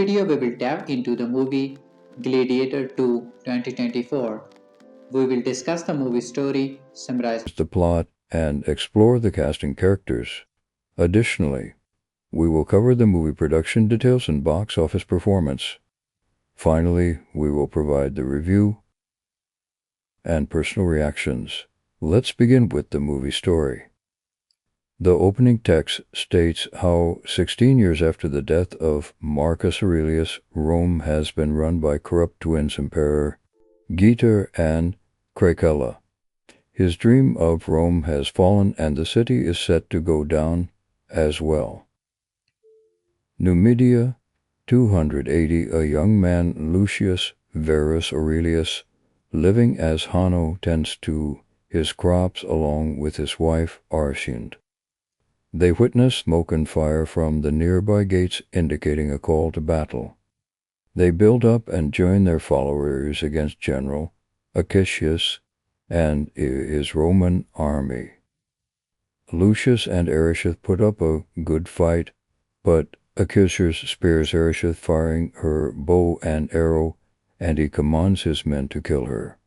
video, we will dive into the movie Gladiator 2 2024. We will discuss the movie story, summarize the plot, and explore the casting characters. Additionally, we will cover the movie production details and box office performance. Finally, we will provide the review and personal reactions. Let's begin with the movie story. The opening text states how 16 years after the death of Marcus Aurelius, Rome has been run by corrupt twins Emperor Gladiator and Cracella. His dream of Rome has fallen and the city is set to go down as well. Numidia 280, a young man, Lucius Verus Aurelius, living as Hanno tends to his crops along with his wife Arcinde. They witness smoke and fire from the nearby gates indicating a call to battle. They build up and join their followers against General Acacius and his Roman army. Lucius and Arishes put up a good fight, but Acacius spears Arishes, firing her bow and arrow, and he commands his men to kill her.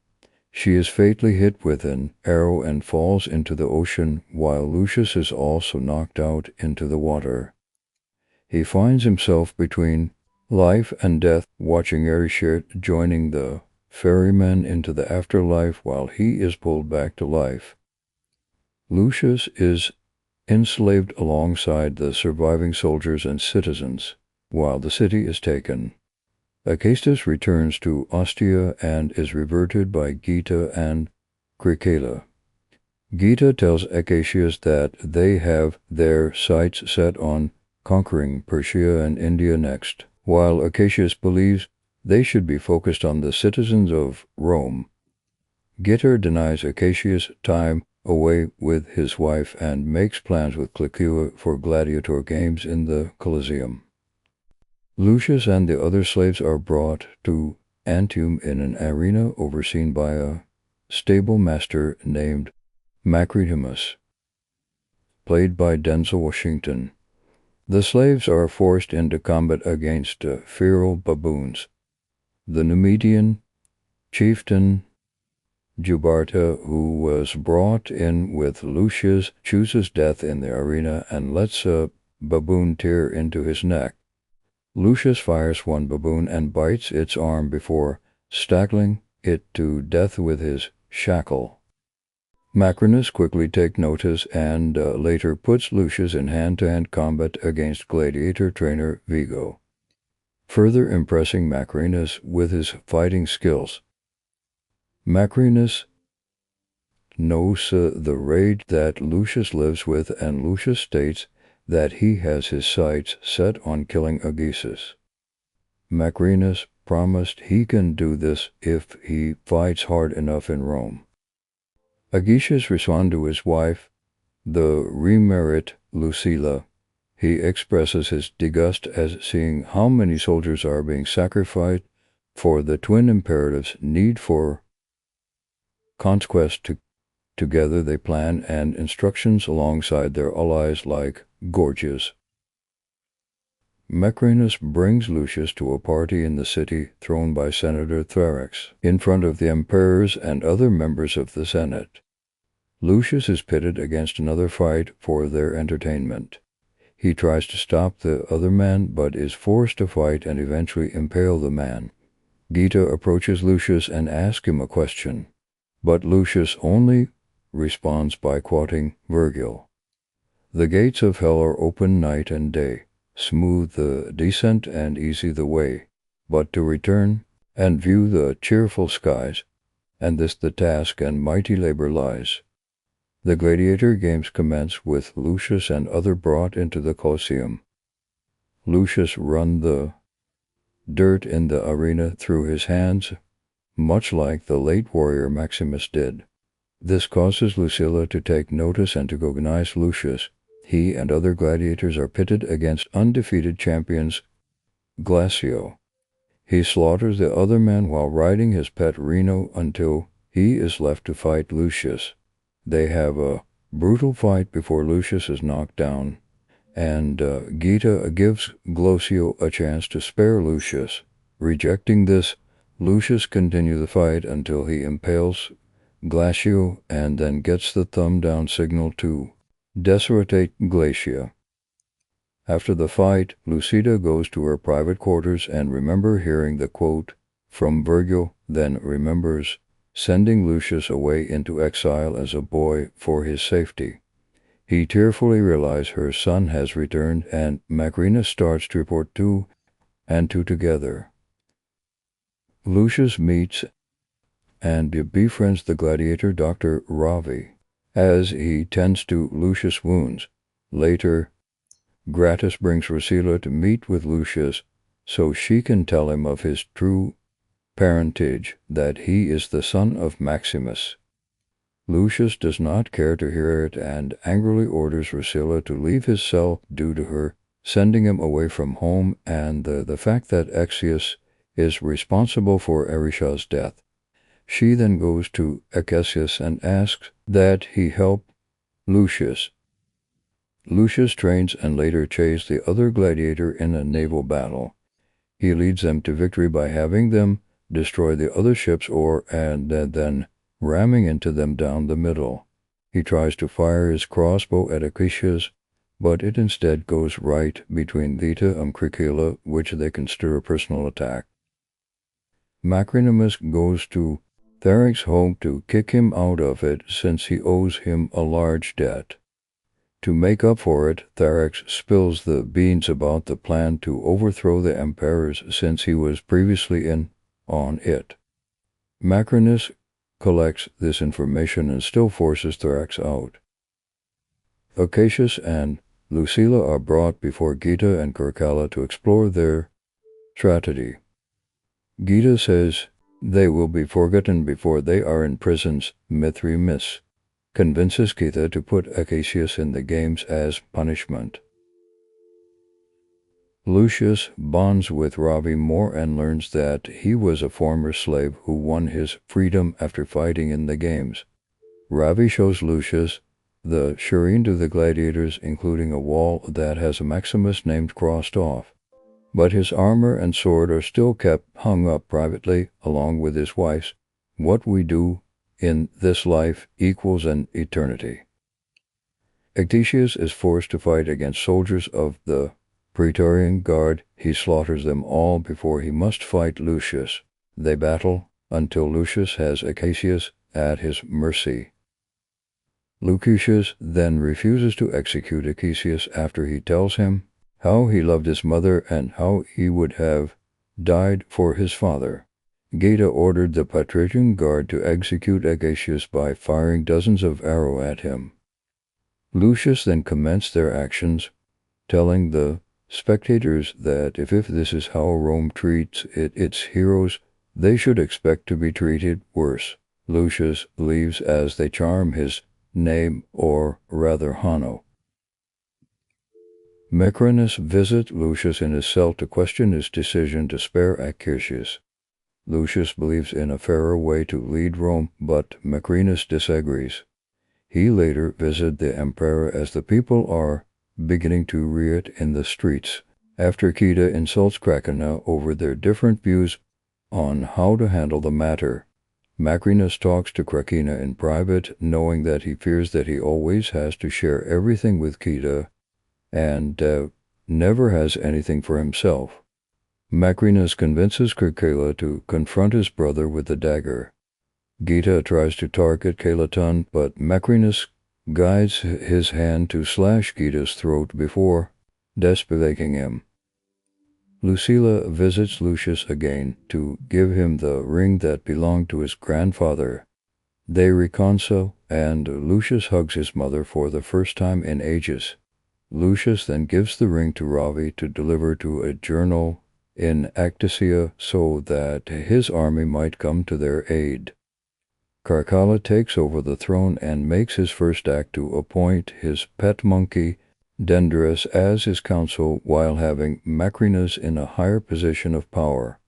She is fatally hit with an arrow and falls into the ocean, while Lucius is also knocked out into the water. He finds himself between life and death, watching Arishes joining the ferryman into the afterlife while he is pulled back to life. Lucius is enslaved alongside the surviving soldiers and citizens, while the city is taken. Acacius returns to Ostia and is reverted by Geta and Cracella. Geta tells Acacius that they have their sights set on conquering Persia and India next, while Acacius believes they should be focused on the citizens of Rome. Geta denies Acacius time away with his wife and makes plans with Cracella for gladiator games in the Colosseum. Lucius and the other slaves are brought to Antium in an arena overseen by a stable master named Macrodamus, played by Denzel Washington. The slaves are forced into combat against feral baboons. The Numidian chieftain Jubarta, who was brought in with Lucius, chooses death in the arena and lets a baboon tear into his neck. Lucius fires one baboon and bites its arm before staggering it to death with his shackle. Macrinus quickly takes notice and later puts Lucius in hand-to-hand combat against gladiator trainer Vigo, further impressing Macrinus with his fighting skills. Macrinus knows the rage that Lucius lives with, and Lucius states that he has his sights set on killing Acacius. Macrinus promised he can do this if he fights hard enough in Rome. Acacius responds to his wife, the remarried Lucilla. He expresses his disgust at seeing how many soldiers are being sacrificed for the twin imperatives need for conquest. Together they plan and instructions alongside their allies like Gorgias. Macrinus brings Lucius to a party in the city thrown by Senator Thrax in front of the emperors and other members of the Senate. Lucius is pitted against another fight for their entertainment. He tries to stop the other man but is forced to fight and eventually impale the man. Geta approaches Lucius and asks him a question, but Lucius only responds by quoting Virgil. The gates of hell are open night and day, smooth the descent and easy the way, but to return and view the cheerful skies, and this the task and mighty labor lies. The gladiator games commence with Lucius and other brought into the Colosseum. Lucius run the dirt in the arena through his hands, much like the late warrior Maximus did. This causes Lucilla to take notice and to recognize Lucius. He and other gladiators are pitted against undefeated champions Glacio. He slaughters the other man while riding his pet Reno until he is left to fight Lucius. They have a brutal fight before Lucius is knocked down and Gita gives Glosio a chance to spare Lucius. Rejecting this, Lucius continues the fight until he impales Glacio and then gets the thumb down signal to deceretate Glacia. After the fight, Lucida goes to her private quarters and remember hearing the quote from Virgil, then remembers sending Lucius away into exile as a boy for his safety. He tearfully realizes her son has returned, and Macrinus starts to report two and two together. Lucius meets and befriends the gladiator Dr. Ravi as he tends to Lucius' wounds. Later, Gratus brings Rusilla to meet with Lucius so she can tell him of his true parentage, that he is the son of Maximus. Lucius does not care to hear it and angrily orders Rusilla to leave his cell due to her sending him away from home and the fact that Exius is responsible for Erisha's death. She then goes to Acesius and asks that he help Lucius. Lucius trains and later chases the other gladiator in a naval battle. He leads them to victory by having them destroy the other ships and then ramming into them down the middle. He tries to fire his crossbow at Acesius, but it instead goes right between Theta and Cricilla, which they consider a personal attack. Macrinus goes to Tharex's home to kick him out of it since he owes him a large debt. To make up for it, Tharex spills the beans about the plan to overthrow the emperors since he was previously in on it. Macrinus collects this information and still forces Tharex out. Acacius and Lucilla are brought before Gita and Carcalla to explore their tragedy. Gita says they will be forgotten before they are in prisons. Mithridates convinces Gita to put Acacius in the games as punishment. Lucius bonds with Ravi more and learns that he was a former slave who won his freedom after fighting in the games. Ravi shows Lucius the shrine to the gladiators, including a wall that has a Maximus named crossed off. But his armor and sword are still kept hung up privately, along with his wife's. What we do in this life equals an eternity. Actesius is forced to fight against soldiers of the Praetorian Guard. He slaughters them all before he must fight Lucius. They battle until Lucius has Acacius at his mercy. Lucius then refuses to execute Acacius after he tells him how he loved his mother and how he would have died for his father. Geta ordered the Praetorian Guard to execute Acacius by firing dozens of arrows at him. Lucius then commenced their actions, telling the spectators that if this is how Rome treats its heroes, they should expect to be treated worse. Lucius leaves as they charm his name, or rather Hanno. Macrinus visits Lucius in his cell to question his decision to spare Acacius. Lucius believes in a fairer way to lead Rome, but Macrinus disagrees. He later visited the emperor as the people are beginning to riot in the streets, after Geta insults Cracina over their different views on how to handle the matter. Macrinus talks to Cracina in private, knowing that he fears that he always has to share everything with Geta and never has anything for himself. Macrinus convinces Cricilla to confront his brother with the dagger. Geta tries to target Calaton, but Macrinus guides his hand to slash Geta's throat before despevaking him. Lucilla visits Lucius again to give him the ring that belonged to his grandfather. They reconcile, and Lucius hugs his mother for the first time in ages. Lucius then gives the ring to Ravi to deliver to a journal in Acticia so that his army might come to their aid. Carcalla takes over the throne and makes his first act to appoint his pet monkey, Dendrus, as his counsel while having Macrinus in a higher position of power.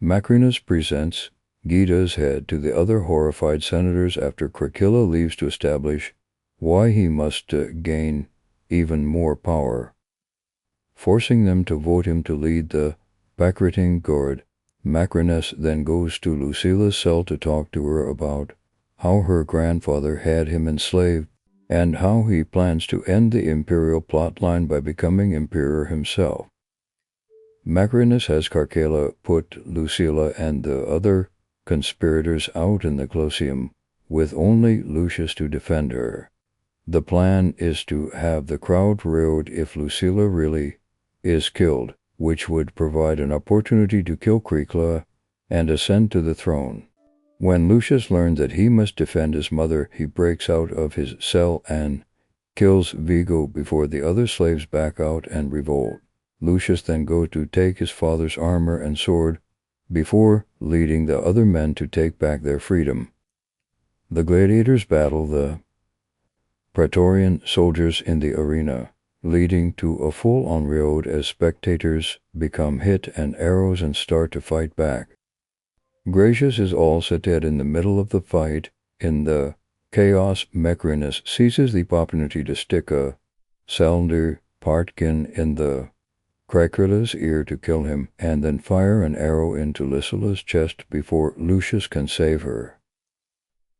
Macrinus presents Geta's head to the other horrified senators after Cricilla leaves to establish why he must gain even more power, forcing them to vote him to lead the Bakriting Guard. Macrinus then goes to Lucilla's cell to talk to her about how her grandfather had him enslaved and how he plans to end the imperial plotline by becoming emperor himself. Macrinus has Carcala put Lucilla and the other conspirators out in the Colosseum, with only Lucius to defend her. The plan is to have the crowd railed if Lucilla really is killed, which would provide an opportunity to kill Cricla and ascend to the throne. When Lucius learns that he must defend his mother, he breaks out of his cell and kills Vigo before the other slaves back out and revolt. Lucius then goes to take his father's armor and sword before leading the other men to take back their freedom. The gladiators battle the Praetorian soldiers in the arena, leading to a full-on rout as spectators become hit and arrows and start to fight back. Gracius is all set dead in the middle of the fight. In the chaos, Macrinus seizes the opportunity to stick a cylinder partkin in the Cricula's ear to kill him, and then fire an arrow into Lucilla's chest before Lucius can save her.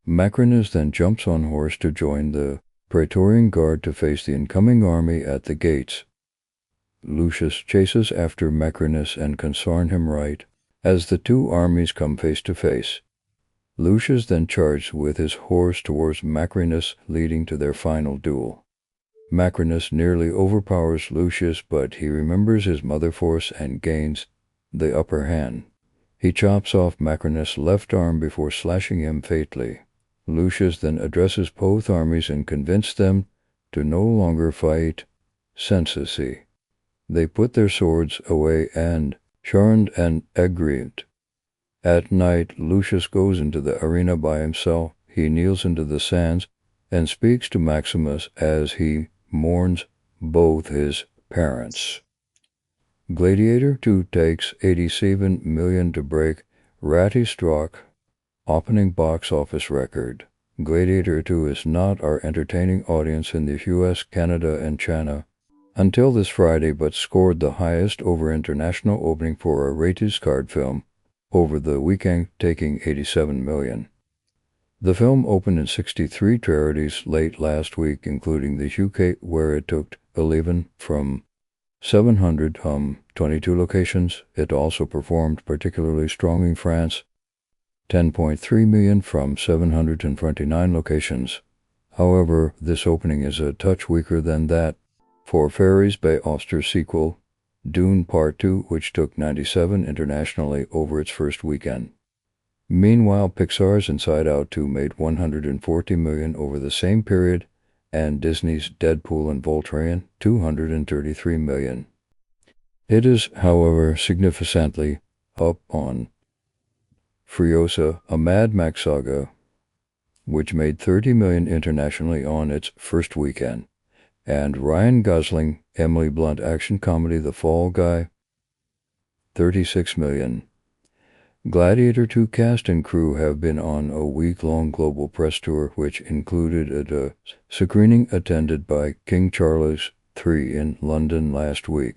Macrinus then jumps on horse to join the Praetorian Guard to face the incoming army at the gates. Lucius chases after Macrinus and concern him right as the two armies come face to face. Lucius then charges with his horse towards Macrinus, leading to their final duel. Macrinus nearly overpowers Lucius, but he remembers his mother force and gains the upper hand. He chops off Macrinus' left arm before slashing him fatally. Lucius then addresses both armies and convinces them to no longer fight senselessly. They put their swords away and, charmed and aggrieved. At night, Lucius goes into the arena by himself. He kneels into the sands and speaks to Maximus as he mourns both his parents. Gladiator 2 takes $87 million to break Ratty-Strock opening box office record. Gladiator 2 is not our entertaining audience in the US, Canada, and China until this Friday, but scored the highest over international opening for a rated card film over the weekend, taking $87 million. The film opened in 63 territories late last week, including the UK, where it took 11 from 722 locations. It also performed particularly strong in France, $10.3 million from 729 locations. However, this opening is a touch weaker than that for Ferry's Bay Ofster's sequel, Dune Part 2, which took 97 internationally over its first weekend. Meanwhile, Pixar's Inside Out 2 made $140 million over the same period, and Disney's Deadpool and Voltron $233 million. It is, however, significantly up on Furiosa, a Mad Max saga, which made $30 million internationally on its first weekend, and Ryan Gosling, Emily Blunt action comedy The Fall Guy, $36 million. Gladiator 2 cast and crew have been on a week-long global press tour, which included a screening attended by King Charles III in London last week.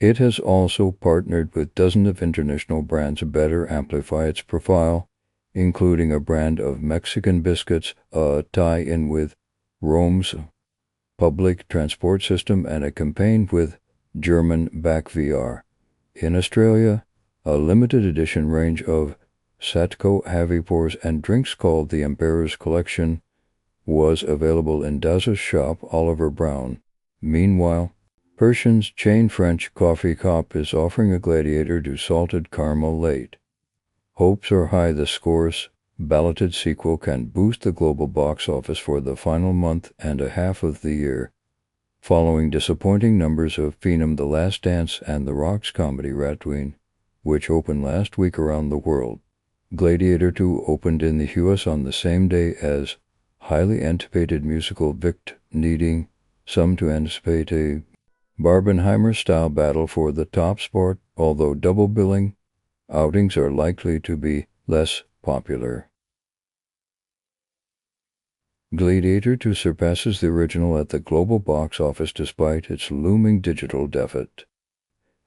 It has also partnered with dozens of international brands to better amplify its profile, including a brand of Mexican biscuits, a tie-in with Rome's public transport system, and a campaign with German Back VR. In Australia, a limited edition range of Satco Havipors and drinks called the Emperor's Collection was available in Daz's shop Oliver Brown. Meanwhile, Pershing's chain French Coffee Cop is offering a Gladiator to salted caramel late. Hopes are high the score's balloted sequel can boost the global box office for the final month and a half of the year, following disappointing numbers of Phenom The Last Dance and The Rock's comedy Ratween, which opened last week around the world. Gladiator 2 opened in the US on the same day as highly anticipated musical Vict, needing some to anticipate a Barbenheimer-style battle for the top spot, although double billing outings are likely to be less popular. Gladiator 2 surpasses the original at the global box office despite its looming digital deficit.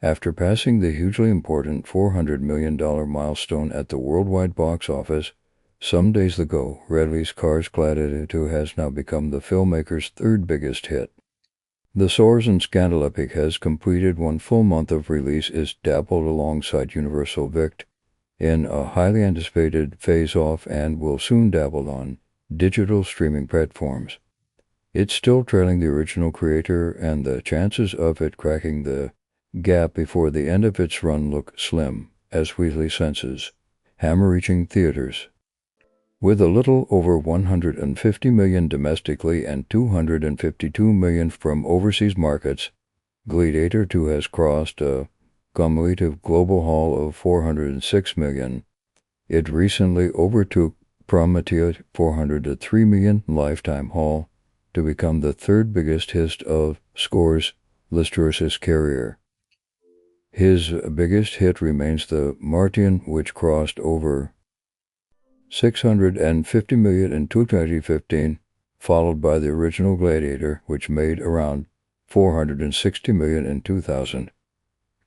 After passing the hugely important $400 million milestone at the worldwide box office some days ago, Ridley Scott's Gladiator 2 has now become the filmmaker's third biggest hit. The Soares and Scandal epic has completed one full month of release, is dabbled alongside Universal Vict in a highly anticipated phase-off, and will soon dabble on digital streaming platforms. It's still trailing the original creator, and the chances of it cracking the gap before the end of its run look slim, as Weasley senses. Hammer reaching theaters. With a little over $150 million domestically and $252 million from overseas markets, Gladiator 2 has crossed a cumulative global haul of $406 million. It recently overtook Prometheus' $403 million lifetime haul to become the third biggest hit of Score's Lucius carrier. His biggest hit remains The Martian, which crossed over $650 million in 2015, followed by the original Gladiator, which made around $460 million in 2000.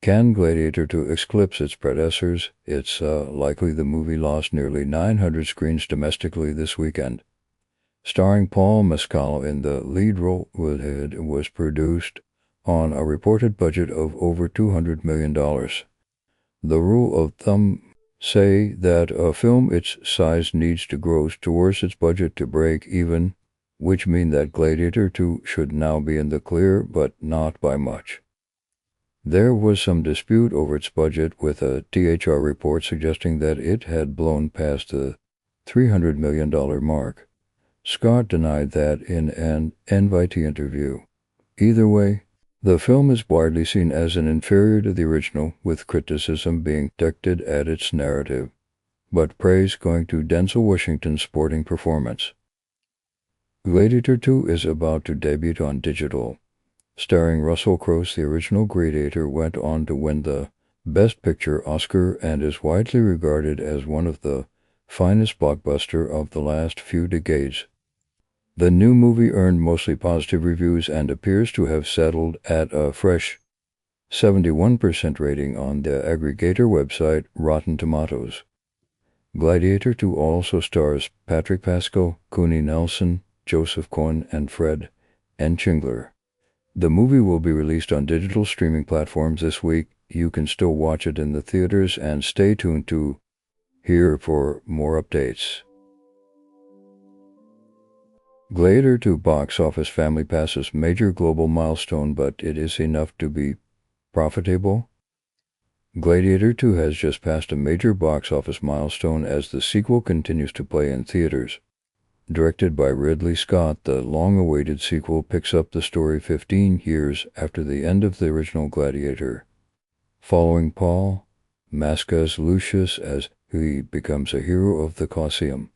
Can Gladiator 2 eclipse its predecessors? It's likely. The movie lost nearly 900 screens domestically this weekend. Starring Paul Mescal in the lead role, it was produced on a reported budget of over $200 million. The rule of thumb say that a film its size needs to gross towards its budget to break even, which mean that Gladiator 2 should now be in the clear, but not by much. There was some dispute over its budget, with a THR report suggesting that it had blown past the $300 million mark. Scott denied that in an NYT interview. Either way, the film is widely seen as an inferior to the original, with criticism being directed at its narrative, but praise going to Denzel Washington's sporting performance. Gladiator 2 is about to debut on digital. Starring Russell Crowe, the original Gladiator went on to win the Best Picture Oscar and is widely regarded as one of the finest blockbusters of the last few decades. The new movie earned mostly positive reviews and appears to have settled at a fresh 71% rating on the aggregator website Rotten Tomatoes. Gladiator 2 also stars Patrick Pascal, Cooney Nelson, Joseph Cohen, and Fred N. Chingler. The movie will be released on digital streaming platforms this week. You can still watch it in the theaters, and stay tuned to hear for more updates. Gladiator 2 box office family passes major global milestone, but it is enough to be profitable? Gladiator 2 has just passed a major box office milestone as the sequel continues to play in theaters. Directed by Ridley Scott, the long-awaited sequel picks up the story 15 years after the end of the original Gladiator, following Paul Mescal's Lucius as he becomes a hero of the Colosseum.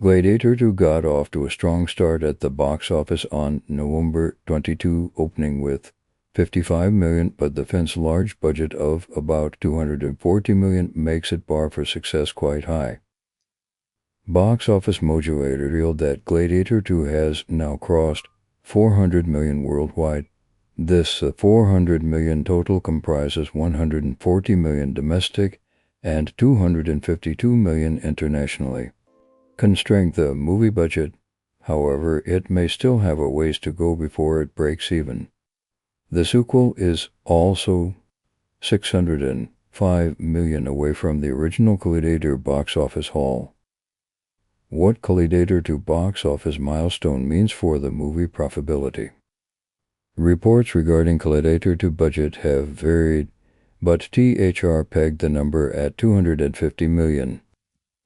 Gladiator 2 got off to a strong start at the box office on November 22, opening with $55 million, but the film's large budget of about $240 million makes its bar for success quite high. Box Office Mojo revealed that Gladiator 2 has now crossed $400 million worldwide. This $400 million total comprises $140 million domestic and $252 million internationally. Considering the movie budget, however, it may still have a ways to go before it breaks even. The sequel is also $605 million away from the original Gladiator box office haul. What Gladiator 2 box office milestone means for the movie profitability. Reports regarding Gladiator 2 budget have varied, but THR pegged the number at $250 million.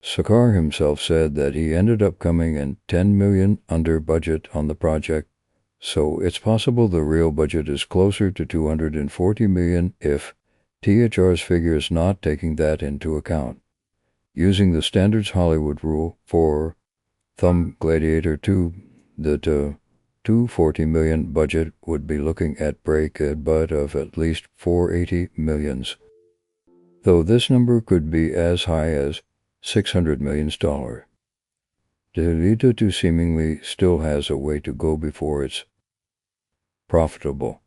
Sakar himself said that he ended up coming in $10 million under budget on the project, so it's possible the real budget is closer to $240 million if THR's figure is not taking that into account. Using the standards Hollywood rule for thumb Gladiator 2, the $240 million budget would be looking at break-even of at least $480 million, though this number could be as high as $600 million. Gladiator 2 seemingly still has a way to go before it's profitable,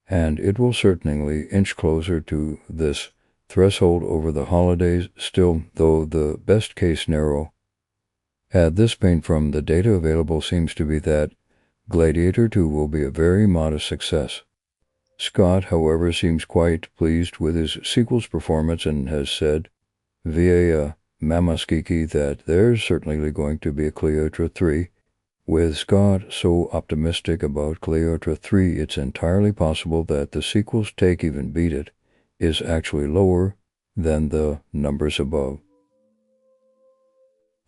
and it will certainly inch closer to this threshold over the holidays still, though the best case scenario at this point from the data available seems to be that Gladiator 2 will be a very modest success. Scott, however, seems quite pleased with his sequel's performance and has said via Mamaskiki that there's certainly going to be a Gladiator 3. With Scott so optimistic about Gladiator 3, it's entirely possible that the sequel's take even beat it is actually lower than the numbers above.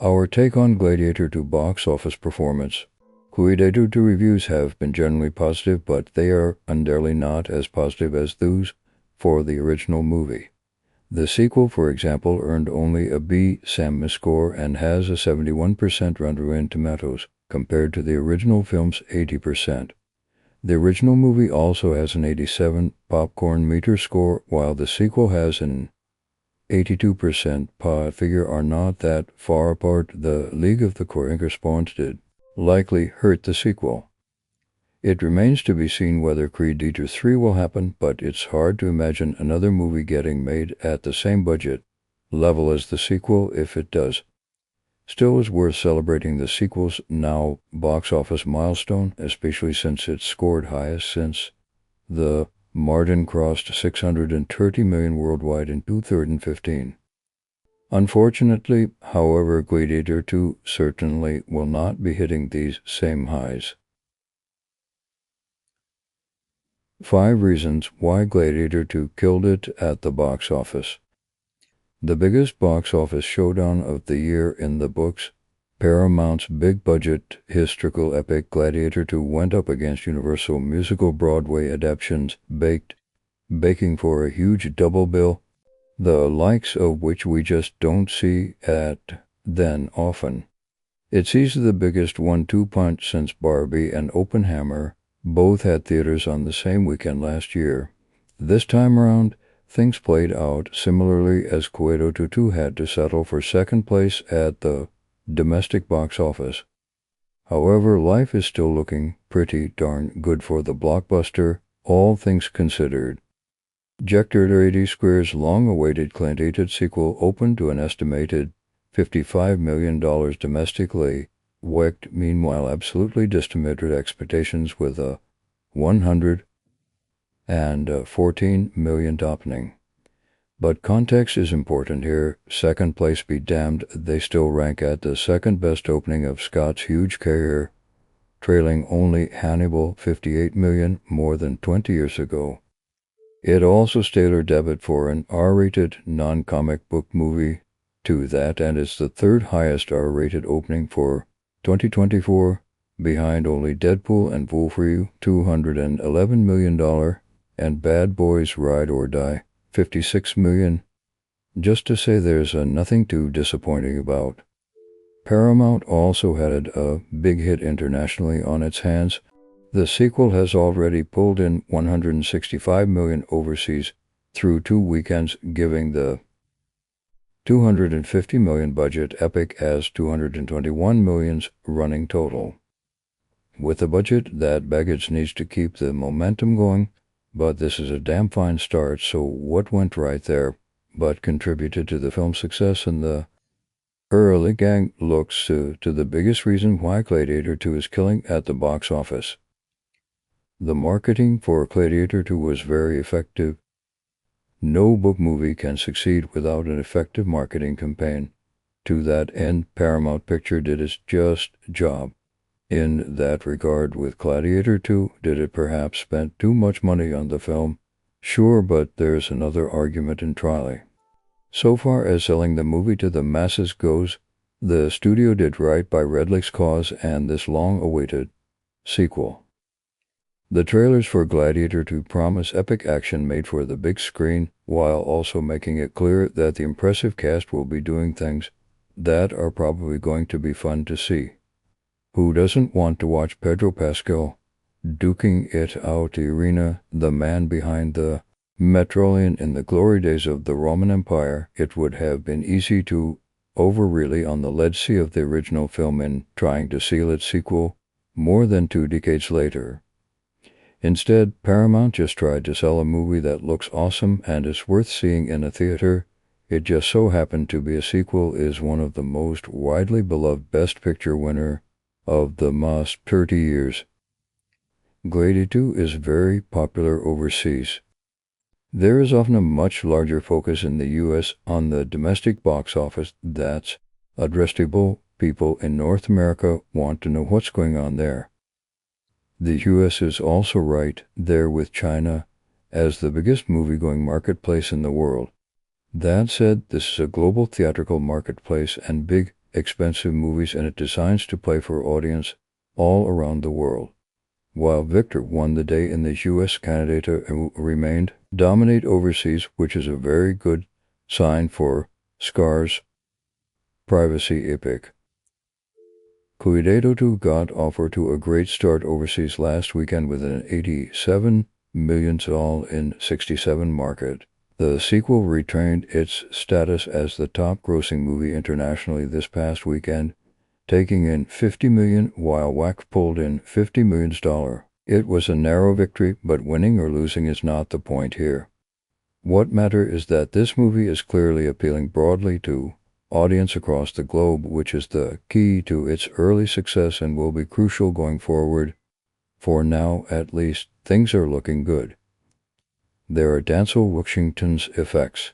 Our take on Gladiator 2 box office performance. Gladiator 2 reviews have been generally positive, but they are undoubtedly not as positive as those for the original movie. The sequel, for example, earned only a B SAM score and has a 71% Rotten Tomatoes, compared to the original film's 80%. The original movie also has an 87 popcorn meter score, while the sequel has an 82%. Figure are not that far apart. The League of the Coringa Spawns did likely hurt the sequel. It remains to be seen whether Gladiator 3 will happen, but it's hard to imagine another movie getting made at the same budget level as the sequel if it does. Still, it's worth celebrating the sequel's now box office milestone, especially since it scored highest since the Martin crossed 630 million worldwide in 2015. Unfortunately, however, Gladiator 2 certainly will not be hitting these same highs. 5 reasons why Gladiator 2 killed it at the box office. The biggest box office showdown of the year in the books, Paramount's big-budget historical epic Gladiator 2 went up against Universal musical Broadway adaptations, baking for a huge double bill, the likes of which we just don't see at then often. It sees the biggest 1-2 punch since Barbie and Oppenheimer both had theaters on the same weekend last year. This time around, things played out similarly as Gladiator 2 had to settle for second place at the domestic box office. However, life is still looking pretty darn good for the blockbuster, all things considered. Jack 80 Square's long-awaited Gladiator sequel opened to an estimated $55 million domestically, Wecht, meanwhile, absolutely decimated expectations with a $114 million opening. But context is important here. Second place be damned, they still rank at the second best opening of Scott's huge career, trailing only Hannibal, $58 million, more than 20 years ago. It also stellar debut for an R-rated non-comic book movie to that, and is the third highest R-rated opening for 2024, behind only Deadpool and Wolverine, $211 million, and Bad Boys Ride or Die, $56 million. Just to say there's nothing too disappointing about. Paramount also had a big hit internationally on its hands. The sequel has already pulled in $165 million overseas through 2 weekends, giving the $250 million budget epic as $221 million's running total. With a budget, that baggage needs to keep the momentum going, but this is a damn fine start, so what went right there but contributed to the film's success in the early gang looks to the biggest reason why Gladiator 2 is killing at the box office. The marketing for Gladiator 2 was very effective. No book movie can succeed without an effective marketing campaign. To that end, Paramount Picture did its just job. In that regard, with Gladiator 2, did it perhaps spend too much money on the film? Sure, but there's another argument entirely. So far as selling the movie to the masses goes, the studio did right by Redlick's cause and this long-awaited sequel. The trailers for Gladiator 2 promise epic action made for the big screen, while also making it clear that the impressive cast will be doing things that are probably going to be fun to see. Who doesn't want to watch Pedro Pascal duking it out the arena, the man behind the Metrolian in the glory days of the Roman Empire? It would have been easy to over really on the legacy of the original film in trying to seal its sequel more than 2 decades later. Instead, Paramount just tried to sell a movie that looks awesome and is worth seeing in a theater. It just so happened to be a sequel is one of the most widely beloved Best Picture winner of the last 30 years. Gladiator is very popular overseas. There is often a much larger focus in the US on the domestic box office. That's addressable. People in North America want to know what's going on there. The US is also right there with China as the biggest movie-going marketplace in the world. That said, this is a global theatrical marketplace and big, expensive movies and it designs to play for audience all around the world. While Victor won the day in the US, Gladiator remained dominate overseas, which is a very good sign for Scar's privacy epic. Gladiator 2 got off to a great start overseas last weekend with an $87 million in 67 market. The sequel retained its status as the top-grossing movie internationally this past weekend, taking in $50 million while WAC pulled in $50 million. It was a narrow victory, but winning or losing is not the point here. What matters is that this movie is clearly appealing broadly to audience across the globe, which is the key to its early success and will be crucial going forward. For now, at least, things are looking good. There are Denzel Washington's effects.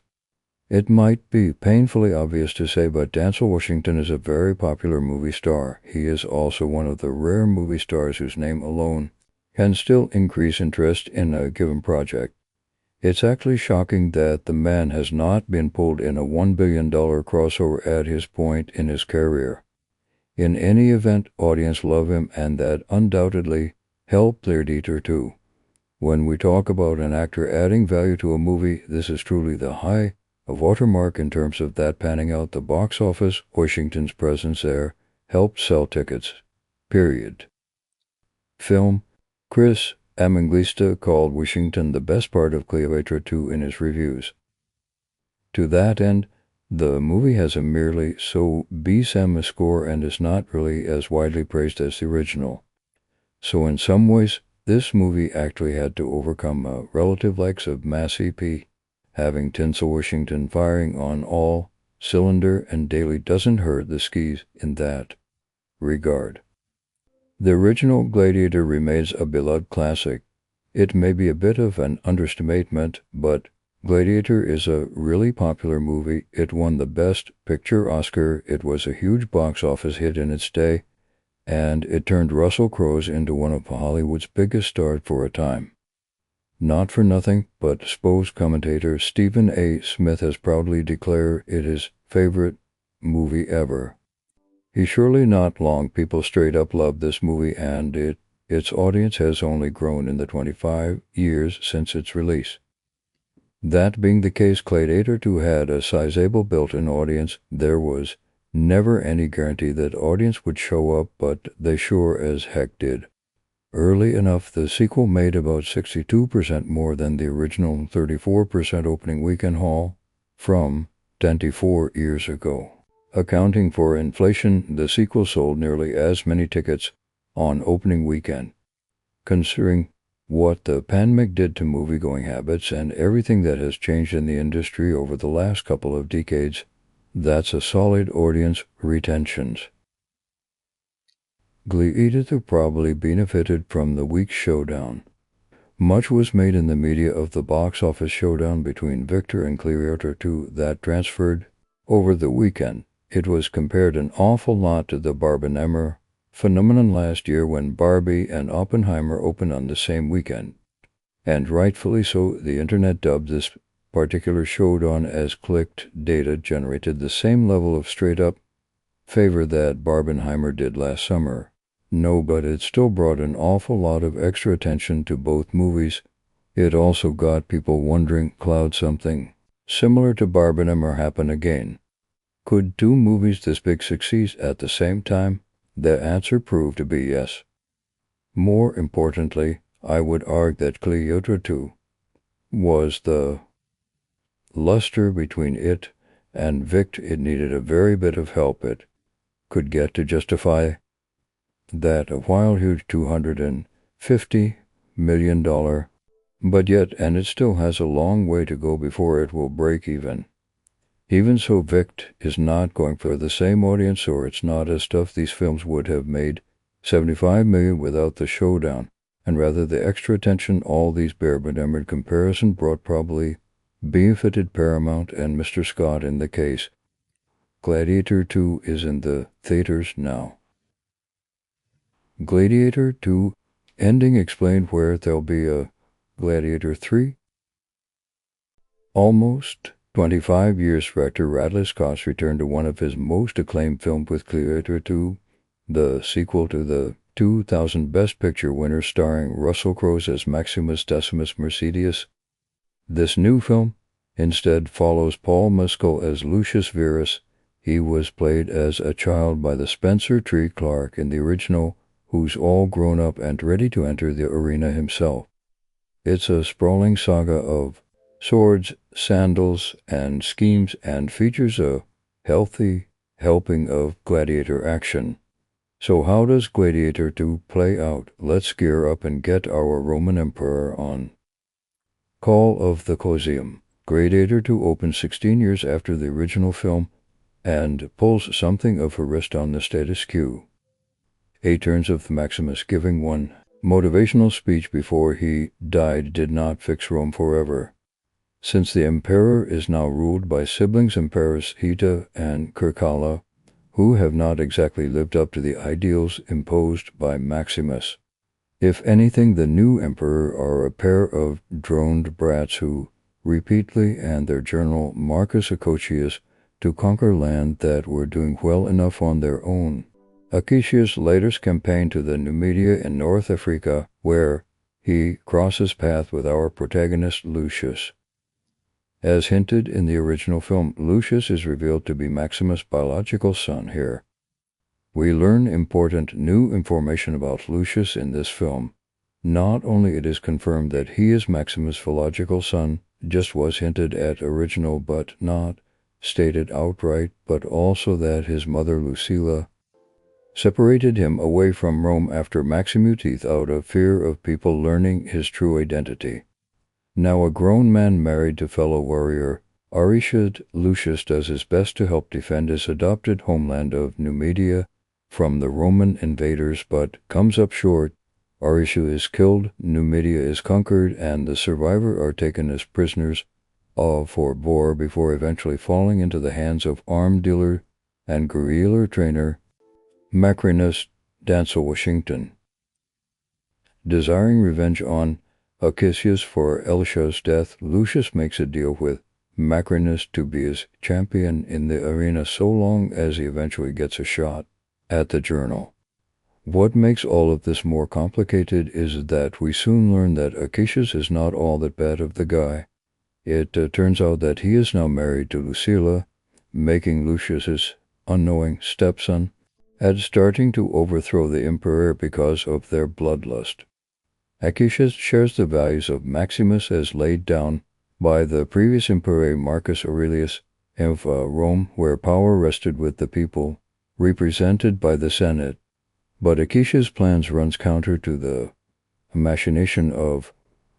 It might be painfully obvious to say, but Denzel Washington is a very popular movie star. He is also one of the rare movie stars whose name alone can still increase interest in a given project. It's actually shocking that the man has not been pulled in a $1 billion crossover at his point in his career. In any event, audience love him, and that undoubtedly helped Gladiator 2. When we talk about an actor adding value to a movie, this is truly the high watermark in terms of that panning out the box office. Washington's presence there helped sell tickets. Period. Film. Chris Amanglista called Washington the best part of Gladiator 2 in his reviews. To that end, the movie has a merely so B-SEM score and is not really as widely praised as the original. So in some ways, this movie actually had to overcome relative likes of Mass EP. Having Denzel Washington firing on all cylinder and daily doesn't hurt the skis in that regard. The original Gladiator remains a beloved classic. It may be a bit of an understatement, but Gladiator is a really popular movie. It won the Best Picture Oscar. It was a huge box office hit in its day, and it turned Russell Crowe into one of Hollywood's biggest stars for a time. Not for nothing, but sports commentator Stephen A. Smith has proudly declared it his favorite movie ever. He's surely not long. People straight up love this movie, and its audience has only grown in the 25 years since its release. That being the case, Gladiator 2 had a sizable built-in audience. There was never any guarantee that audience would show up, but they sure as heck did. Early enough, the sequel made about 62% more than the original 34% opening weekend haul from 24 years ago. Accounting for inflation, the sequel sold nearly as many tickets on opening weekend. Considering what the pandemic did to movie-going habits and everything that has changed in the industry over the last couple of decades, that's a solid audience retentions. Gladiator probably benefited from the week's showdown. Much was made in the media of the box office showdown between Victor and Gladiator 2 that transferred over the weekend. It was compared an awful lot to the Barbenheimer phenomenon last year when Barbie and Oppenheimer opened on the same weekend. And rightfully so, the internet dubbed this particular showdown as clicked data generated the same level of straight-up favor that Barbenheimer did last summer. No, but it still brought an awful lot of extra attention to both movies. It also got people wondering, could something similar to Barbenheimer happen again? Could two movies this big succeed at the same time? The answer proved to be yes. More importantly, I would argue that Gladiator 2 was the luster between it and Vict, it needed a very bit of help it could get to justify that a while huge $250 million, but yet, and it still has a long way to go before it will break even. Even so, Vict is not going for the same audience, or it's not as tough. These films would have made $75 million without the showdown, and rather the extra attention all these bear, but emerald comparison brought probably benefited Paramount and Mr. Scott in the case. Gladiator 2 is in the theaters now. Gladiator 2 ending explained where there'll be a Gladiator 3. Almost 25 years, director Ridley Scott returned to one of his most acclaimed films with Gladiator 2, the sequel to the 2000 Best Picture winner starring Russell Crowe as Maximus Decimus Mercedius. This new film instead follows Paul Mescal as Lucius Verus. He was played as a child by the Spencer Tree Clark in the original, who's all grown up and ready to enter the arena himself. It's a sprawling saga of swords, sandals, and schemes, and features a healthy helping of gladiator action. So how does Gladiator 2 play out? Let's gear up and get our Roman Emperor on. Call of the Colosseum. Gladiator 2 opens 16 years after the original film and pulls something of a wrist on the status quo. 8 turns of Maximus giving one motivational speech before he died did not fix Rome forever. Since the emperor is now ruled by siblings Emperors Heta and Circala, who have not exactly lived up to the ideals imposed by Maximus. If anything, the new emperor are a pair of droned brats who repeatedly and their general Marcus Aurelius to conquer land that were doing well enough on their own. Acacius' latest campaign to the Numidia in North Africa, where he crosses paths with our protagonist Lucius. As hinted in the original film, Lucius is revealed to be Maximus' biological son here. We learn important new information about Lucius in this film. Not only it is confirmed that he is Maximus' biological son, just was hinted at original but not stated outright, but also that his mother Lucilla separated him away from Rome after Maximus out of fear of people learning his true identity. Now a grown man married to fellow warrior Arishad, Lucius does his best to help defend his adopted homeland of Numidia from the Roman invaders, but comes up short. Arishu is killed, Numidia is conquered, and the survivors are taken as prisoners of Fort Boer before eventually falling into the hands of armed dealer and guerrilla trainer Macrinus Dancel Washington. Desiring revenge on Acacius for Elisha's death, Lucius makes a deal with Macrinus to be his champion in the arena so long as he eventually gets a shot at the journal. What makes all of this more complicated is that we soon learn that Acacius is not all that bad of the guy. It turns out that he is now married to Lucilla, making Lucius his unknowing stepson, and starting to overthrow the emperor because of their bloodlust. Acacius shares the values of Maximus as laid down by the previous emperor Marcus Aurelius of Rome, where power rested with the people, represented by the Senate. But Acacius' plans runs counter to the machination of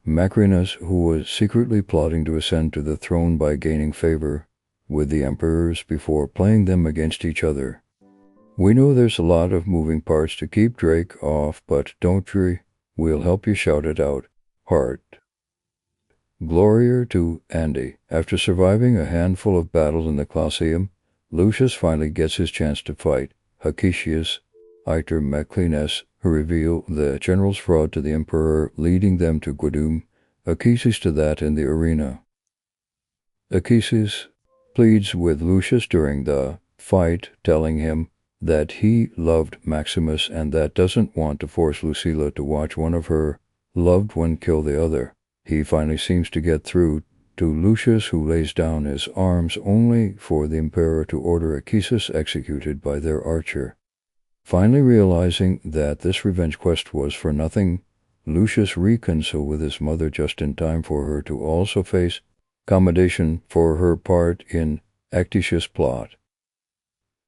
Macrinus, who was secretly plotting to ascend to the throne by gaining favor with the emperors before playing them against each other. We know there's a lot of moving parts to keep Drake off, but don't worry, we'll help you shout it out. Heart. Gloriator to Andy. After surviving a handful of battles in the Colosseum, Lucius finally gets his chance to fight Acacius, Iter Macrinus, who reveal the general's fraud to the emperor, leading them to Guidum, Acacius to that in the arena. Acacius pleads with Lucius during the fight, telling him that he loved Maximus and that doesn't want to force Lucilla to watch one of her loved one kill the other. He finally seems to get through to Lucius, who lays down his arms only for the emperor to order Acacius executed by their archer. Finally realizing that this revenge quest was for nothing, Lucius reconciles with his mother just in time for her to also face commendation for her part in actitious plot.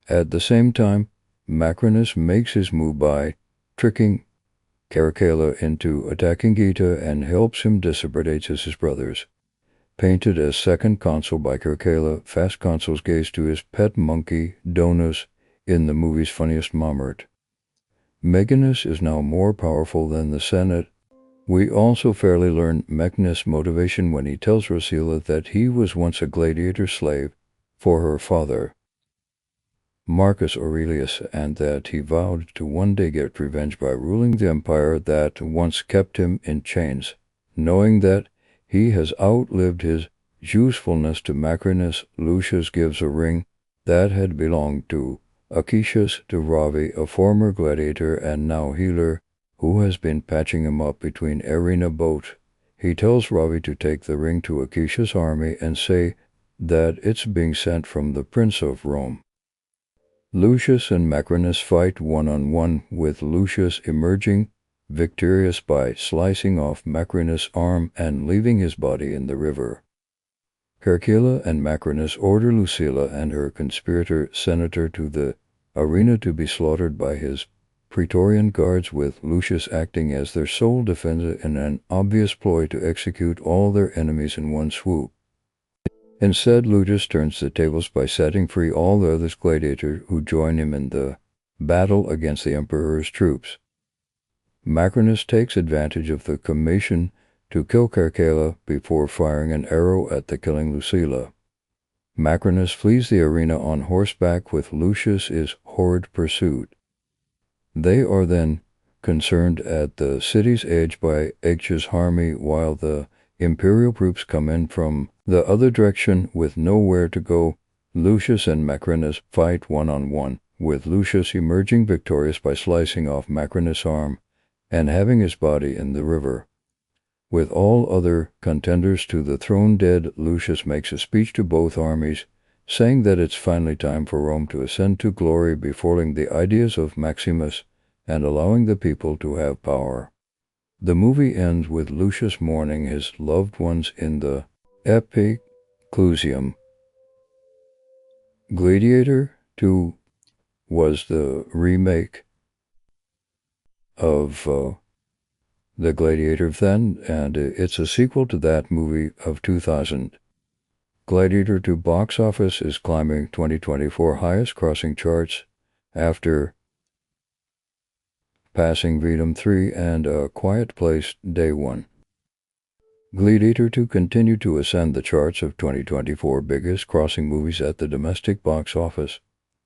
At the same time, Macrinus makes his move by tricking Caracalla into attacking Geta and helps him discredit his brothers. Painted as second consul by Caracalla, fast consul's gaze to his pet monkey, Donus, in the movie's funniest moment. Meganus is now more powerful than the Senate. We also fairly learn Macrinus' motivation when he tells Rosilla that he was once a gladiator slave for her father, Marcus Aurelius, and that he vowed to one day get revenge by ruling the empire that once kept him in chains. Knowing that he has outlived his usefulness to Macrinus, Lucius gives a ring that had belonged to Acacius to Ravi, a former gladiator and now healer, who has been patching him up between arena boat. He tells Ravi to take the ring to Acacius' army and say that it's being sent from the Prince of Rome. Lucius and Macrinus fight one-on-one, with Lucius emerging victorious by slicing off Macrinus' arm and leaving his body in the river. Caracalla and Macrinus order Lucilla and her conspirator senator to the arena to be slaughtered by his Praetorian guards, with Lucius acting as their sole defender in an obvious ploy to execute all their enemies in one swoop. Instead, Lucius turns the tables by setting free all the other gladiators who join him in the battle against the emperor's troops. Macrinus takes advantage of the commotion to kill Caracalla before firing an arrow at the killing Lucilla. Macrinus flees the arena on horseback, with Lucius' horrid pursuit. They are then concerned at the city's edge by Aetius' army, while the imperial troops come in from the other direction with nowhere to go. Lucius and Macrinus fight one-on-one, with Lucius emerging victorious by slicing off Macrinus' arm and having his body in the river. With all other contenders to the throne dead, Lucius makes a speech to both armies, saying that it's finally time for Rome to ascend to glory, befoiling the ideas of Maximus and allowing the people to have power. The movie ends with Lucius mourning his loved ones in the Epiclusium. Gladiator 2 was the remake of the Gladiator of then, and it's a sequel to that movie of 2000. Gladiator 2 box office is climbing 2024 highest crossing charts after passing Venom 3 and A Quiet Place Day 1. Gladiator 2 continued to ascend the charts of 2024 biggest crossing movies at the domestic box office.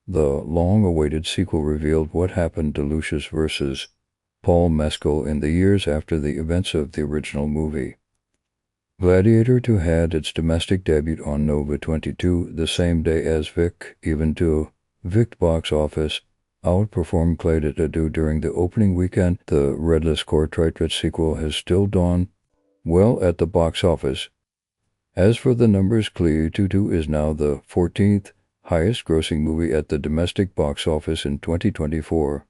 The long-awaited sequel revealed what happened to Lucius versus Paul Mescal in the years after the events of the original movie. Gladiator 2 had its domestic debut on Nova 22 the same day as Vic, even though Vic box office outperformed Gladiator 2 during the opening weekend. The Redless Cartridge sequel has still done well at the box office. As for the numbers, Gladiator 2 is now the 14th highest grossing movie at the domestic box office in 2024.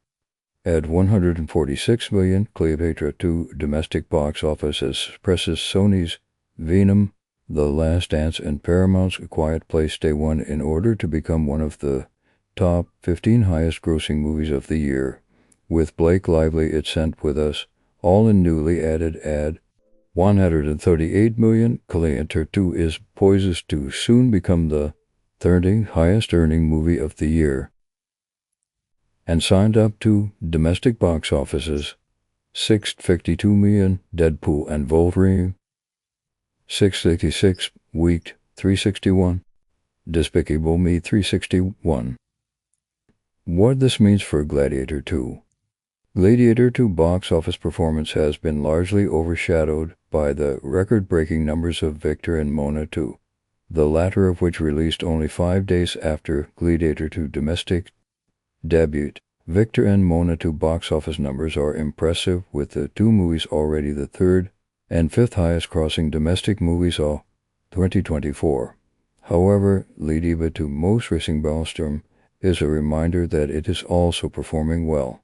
At $146 million, Gladiator 2 domestic box office has surpasses Sony's Venom, The Last Dance, and Paramount's A Quiet Place Day 1 in order to become one of the top 15 highest grossing movies of the year. With Blake Lively, It's Sent With Us, all in newly added ad $138 million, Gladiator 2 is poised to soon become the 30th highest earning movie of the year. And signed up to domestic box offices: $652 million, Deadpool and Wolverine; $686, Week, $361, Despicable Me, $361. What this means for Gladiator 2. Gladiator 2 box office performance has been largely overshadowed by the record-breaking numbers of Victor and Mona 2, the latter of which released only 5 days after Gladiator 2 domestic debut. Victor and Mona 2 box office numbers are impressive, with the two movies already the third and fifth highest crossing domestic movies of 2024. However, Gladiator 2 most racing milestone is a reminder that it is also performing well.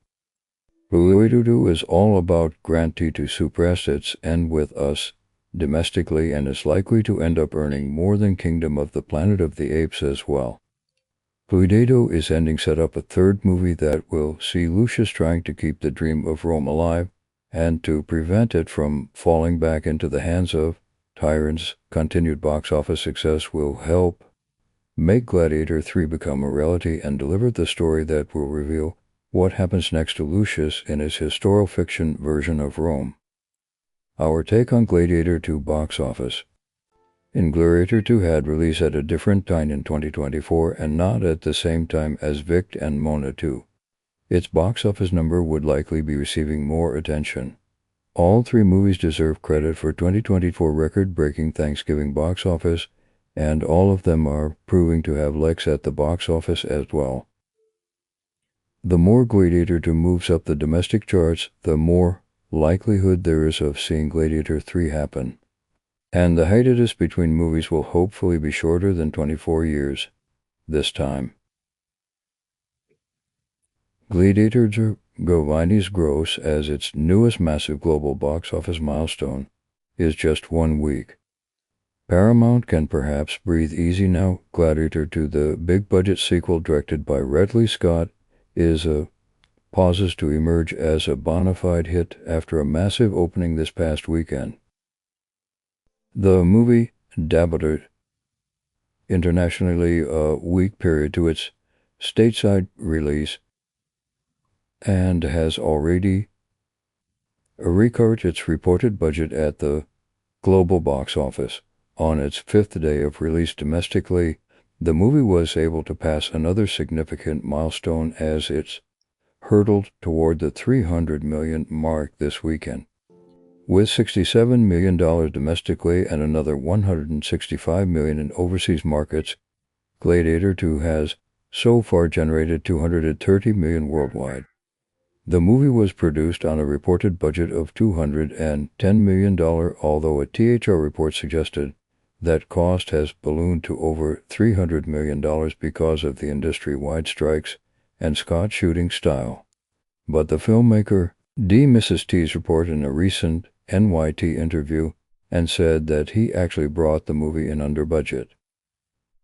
Gladiator 2 is all about granting to suppress its end with us domestically and is likely to end up earning more than Kingdom of the Planet of the Apes as well. Gladiator is ending set up a third movie that will see Lucius trying to keep the dream of Rome alive and to prevent it from falling back into the hands of tyrants. Continued box office success will help make Gladiator 3 become a reality and deliver the story that will reveal what happens next to Lucius in his historical fiction version of Rome. Our take on Gladiator 2 box office. In Gladiator 2 had released at a different time in 2024 and not at the same time as Vict and Mona 2. Its box office number would likely be receiving more attention. All three movies deserve credit for 2024 record-breaking Thanksgiving box office, and all of them are proving to have legs at the box office as well. The more Gladiator 2 moves up the domestic charts, the more likelihood there is of seeing Gladiator 3 happen. And the hiatus between movies will hopefully be shorter than 24 years this time. Gladiator Giovanni's gross as its newest massive global box office milestone is just 1 week. Paramount can perhaps breathe easy now. Gladiator 2, the big-budget sequel directed by Ridley Scott, pauses to emerge as a bona fide hit after a massive opening this past weekend. The movie debuted internationally a week period to its stateside release and has already recovered its reported budget at the global box office. On its fifth day of release domestically, the movie was able to pass another significant milestone as it's hurtled toward the $300 million mark this weekend. With $67 million domestically and another $165 million in overseas markets, Gladiator 2 has so far generated $230 million worldwide. The movie was produced on a reported budget of $210 million, although a THR report suggested that cost has ballooned to over $300 million because of the industry-wide strikes and Scott's shooting style. But the filmmaker Mrs. T's report in a recent NYT interview and said that he actually brought the movie in under budget.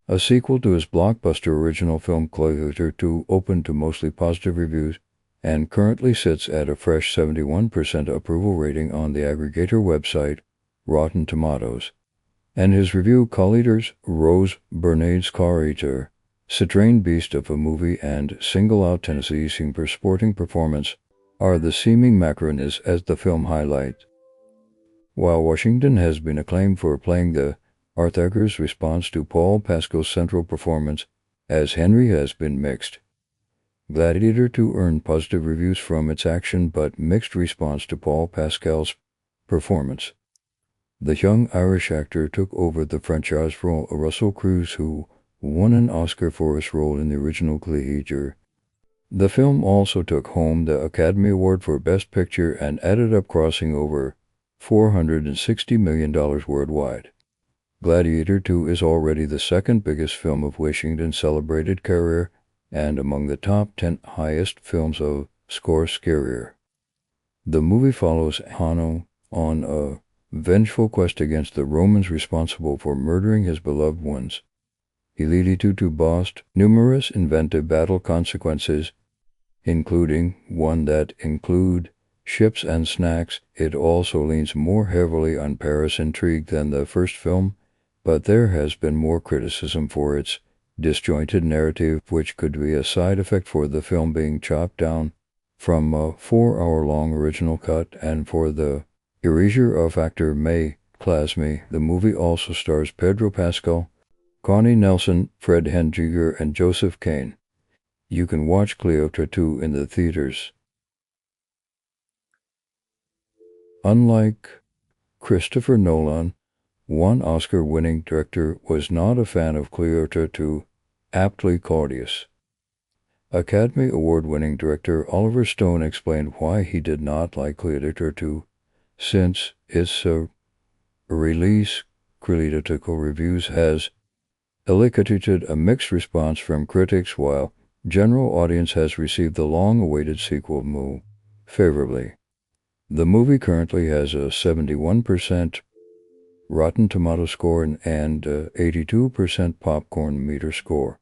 A sequel to his blockbuster original film Gladiator 2 opened to mostly positive reviews and currently sits at a fresh 71% approval rating on the aggregator website Rotten Tomatoes. And his review co-leaders Rose Bernard's Car-Eater, Citrain Beast of a movie and Single Out Tennessee Scene for Sporting Performance are the seeming macaroons as the film highlights. While Washington has been acclaimed for playing the Arthur's response to Paul Pascal's central performance, as Henry has been mixed. Gladiator 2 earned positive reviews from its action but mixed response to Paul Pascal's performance. The young Irish actor took over the franchise role of Russell Crowe, who won an Oscar for his role in the original Gladiator. The film also took home the Academy Award for Best Picture and ended up crossing over $460 million worldwide. Gladiator 2 is already the second biggest film of Washington's celebrated career and among the top 10 highest films of Scorsese career. The movie follows Hanno on a vengeful quest against the Romans responsible for murdering his beloved ones. He leads to boast numerous inventive battle consequences, including one that include ships and snacks. It also leans more heavily on Paris intrigue than the first film, but there has been more criticism for its disjointed narrative, which could be a side effect for the film being chopped down from a 4-hour-long original cut and for the erasure of actor May Klasme. The movie also stars Pedro Pascal, Connie Nelson, Fred Henjiger, and Joseph Kane. You can watch Gladiator 2 in the theaters. Unlike Christopher Nolan, one Oscar-winning director was not a fan of Gladiator 2, aptly Claudius. Academy Award-winning director Oliver Stone explained why he did not like Gladiator 2, since its release. Critical reviews has elicited a mixed response from critics, while general audience has received the long-awaited sequel favorably. The movie currently has a 71% Rotten Tomato score and 82% popcorn meter score.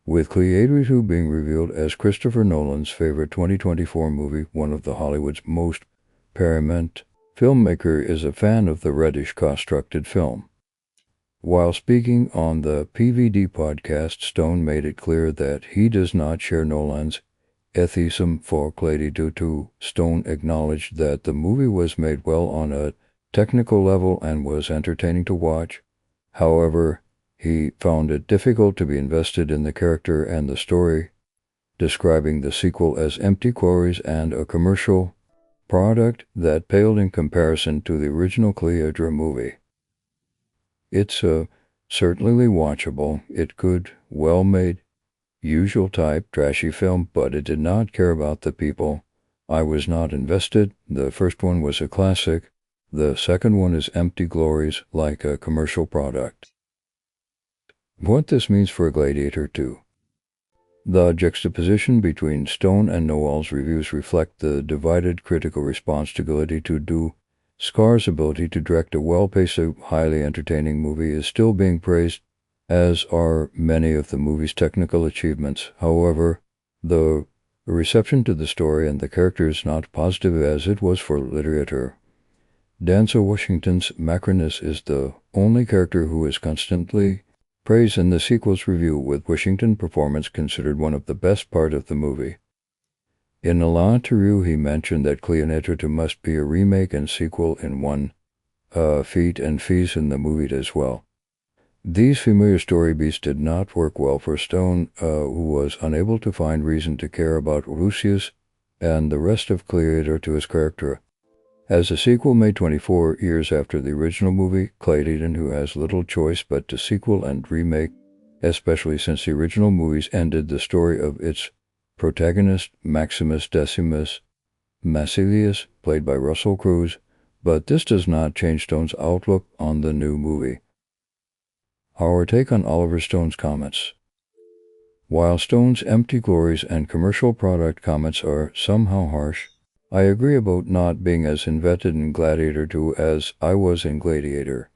With Gladiator 2 being revealed as Christopher Nolan's favorite 2024 movie, one of the Hollywood's most prominent filmmaker is a fan of the reddish-constructed film. While speaking on the PVD podcast, Stone made it clear that he does not share Nolan's atheism for Gladiator 2. Stone acknowledged that the movie was made well on a technical level and was entertaining to watch. However, he found it difficult to be invested in the character and the story, describing the sequel as empty quarries and a commercial product that paled in comparison to the original Gladiator movie. It's certainly watchable. It could well-made, usual type trashy film, but it did not care about the people. I was not invested. The first one was a classic. The second one is empty glories, like a commercial product. What this means for Gladiator 2. The juxtaposition between Stone and Noel's reviews reflect the divided critical response to Gladiator 2. Scar's ability to direct a well-paced, highly entertaining movie is still being praised, as are many of the movie's technical achievements. However, the reception to the story and the character is not positive as it was for Gladiator. Denzel Washington's Macronus is the only character who is constantly praised in the sequel's review, with Washington's performance considered one of the best part of the movie. In a interview, he mentioned that Gladiator 2 must be a remake and sequel in one feat and fees in the movie as well. These familiar story beats did not work well for Stone, who was unable to find reason to care about Lucius and the rest of Gladiator to his character. As a sequel made 24 years after the original movie, Gladiator, who has little choice but to sequel and remake, especially since the original movies ended the story of its protagonist, Maximus Decimus Massilius, played by Russell Crowe, but this does not change Stone's outlook on the new movie. Our take on Oliver Stone's comments. While Stone's empty glories and commercial product comments are somehow harsh, I agree about not being as invested in Gladiator 2 as I was in Gladiator.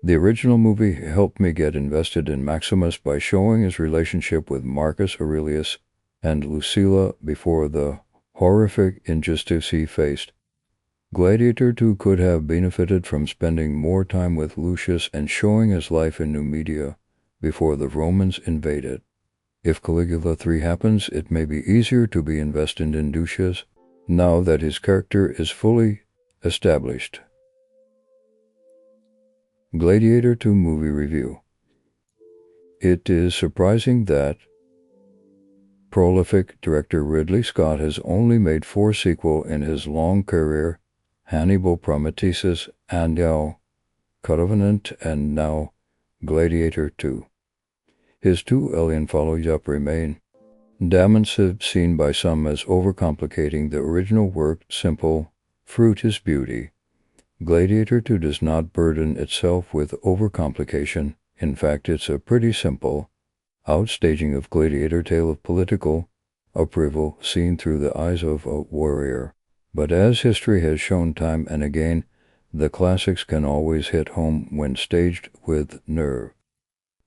The original movie helped me get invested in Maximus by showing his relationship with Marcus Aurelius and Lucilla before the horrific injustice he faced. Gladiator 2 could have benefited from spending more time with Lucius and showing his life in Numidia before the Romans invaded. If Caligula 3 happens, it may be easier to be invested in Lucius now that his character is fully established. Gladiator 2 movie review. It is surprising that prolific director Ridley Scott has only made 4 sequels in his long career: Hannibal Prometheus, and now Covenant, and now Gladiator 2. His 2 alien follow-up remain damaged, seen by some as overcomplicating the original work. Simple fruit is beauty. Gladiator 2 does not burden itself with overcomplication. In fact, it's a pretty simple outstaging of Gladiator tale of political upheaval seen through the eyes of a warrior. But as history has shown time and again, the classics can always hit home when staged with nerve.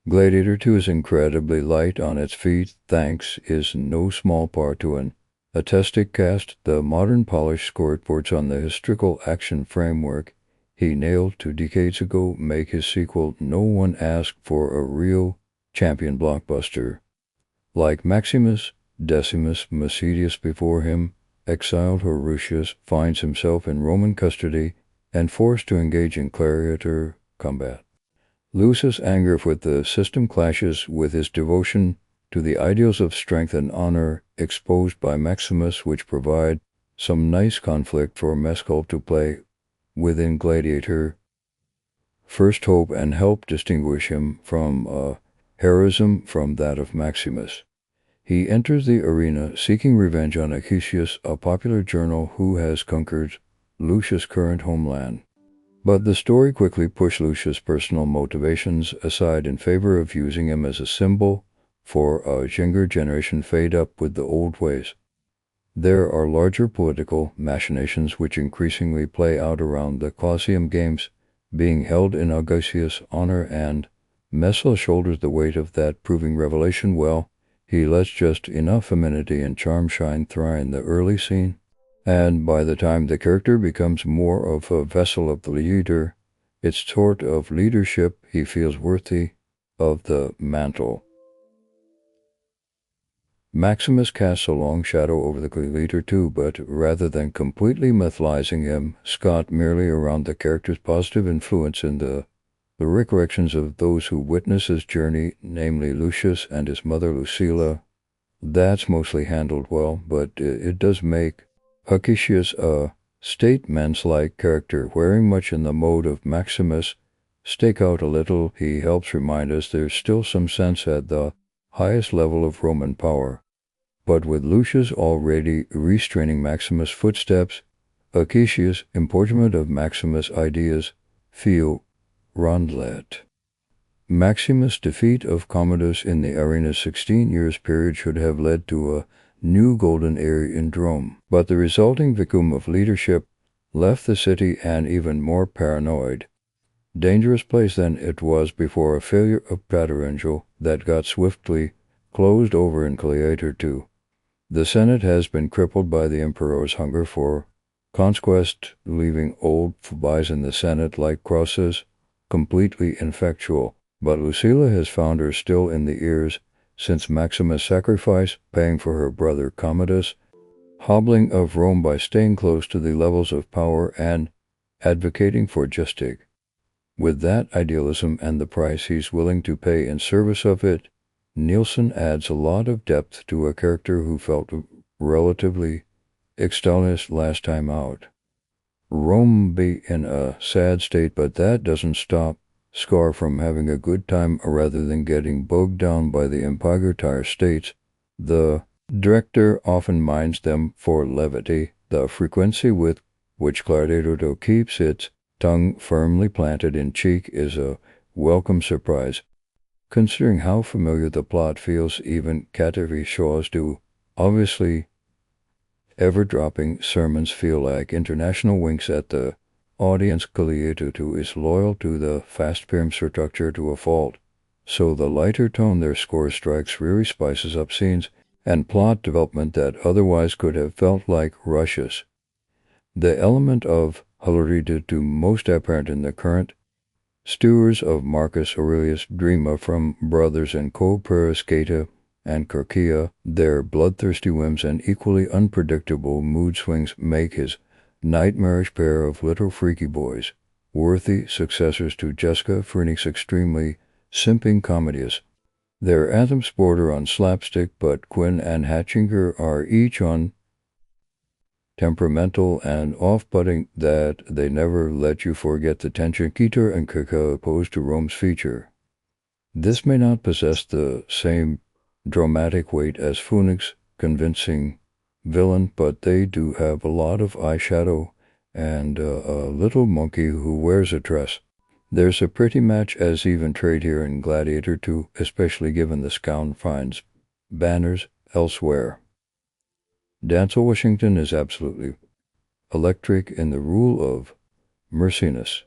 Gladiator 2 is incredibly light on its feet, thanks is no small part to an artistic cast. The modern polished scoreboards on the historical action framework he nailed 2 decades ago make his sequel. No one asked for a real champion blockbuster. Like Maximus Decimus Massilius before him, exiled Horatius finds himself in Roman custody and forced to engage in gladiator combat. Lucius' anger with the system clashes with his devotion to the ideals of strength and honor exposed by Maximus, which provide some nice conflict for Mescal to play within Gladiator. First hope and help distinguish him from heroism from that of Maximus. He enters the arena seeking revenge on Lucius, a popular general who has conquered Lucius' current homeland. But the story quickly pushed Lucius' personal motivations aside in favor of using him as a symbol for a younger generation fed up with the old ways. There are larger political machinations which increasingly play out around the Colosseum Games being held in august honor, and Messel shoulders the weight of that proving revelation well. He lets just enough amenity and charm shine through in the early scene, and by the time the character becomes more of a vessel of the leader, its sort of leadership, he feels worthy of the mantle. Maximus casts a long shadow over the Gladiator too, but rather than completely mythologizing him, Scott merely around the character's positive influence in the recollections of those who witness his journey, namely Lucius and his mother Lucilla. That's mostly handled well, but it does make Acacius a statesman's-like character, wearing much in the mode of Maximus. Stake out a little, he helps remind us there's still some sense at the highest level of Roman power. But with Lucius already restraining Maximus' footsteps, Acacius' importunate of Maximus' ideas feel Rondlet. Maximus' defeat of Commodus in the arena's 16 years period should have led to a new golden era in Rome, but the resulting vacuum of leadership left the city an even more paranoid, dangerous place than it was before a failure of Paterangel that got swiftly closed over in Gladiator 2. The Senate has been crippled by the Emperor's hunger for conquest, leaving old phobies in the Senate like Crosses completely ineffectual, but Lucilla has found her still in the ears since Maximus' sacrifice, paying for her brother Commodus, hobbling of Rome by staying close to the levels of power and advocating for justice. With that idealism and the price he's willing to pay in service of it, Nielsen adds a lot of depth to a character who felt relatively extraneous last time out. Rome be in a sad state, but that doesn't stop Scar from having a good time rather than getting bogged down by the empire states. The director often minds them for levity. The frequency with which Gladiator keeps its tongue firmly planted in cheek is a welcome surprise, considering how familiar the plot feels. Even Kateri Shaw's do. Obviously, ever-dropping sermons feel like international winks at the audience. Gladiator 2 is loyal to the fast-paced structure to a fault, so the lighter tone their score strikes really spices up scenes and plot development that otherwise could have felt like rushes. The element of hilarity to most apparent in the current stewards of Marcus Aurelius' Drama from Brothers and Co. Periscata and Carcia, their bloodthirsty whims and equally unpredictable mood swings make his nightmarish pair of little freaky boys worthy successors to Jessica Freinic's extremely simping comedies. Their anthems border on slapstick, but Quinn and Hatchinger are each on temperamental and off-putting that they never let you forget the tension Keter and Kika opposed to Rome's feature. This may not possess the same dramatic weight as Freinic's convincing villain, but they do have a lot of eyeshadow and a little monkey who wears a dress. There's a pretty match as even trade here in Gladiator 2, especially given the Scout finds banners elsewhere. Denzel Washington is absolutely electric in the role of Mercinus.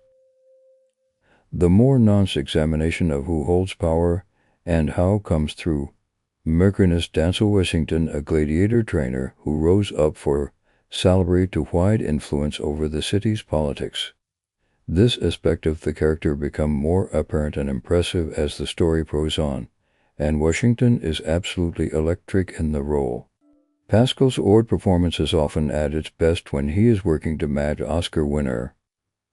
The more nuanced examination of who holds power and how comes through Mercinus. Denzel Washington, a gladiator trainer who rose up for salary to wide influence over the city's politics. This aspect of the character becomes more apparent and impressive as the story goes on, and Washington is absolutely electric in the role. Pascal's Ord performance is often at its best when he is working to match Oscar winner.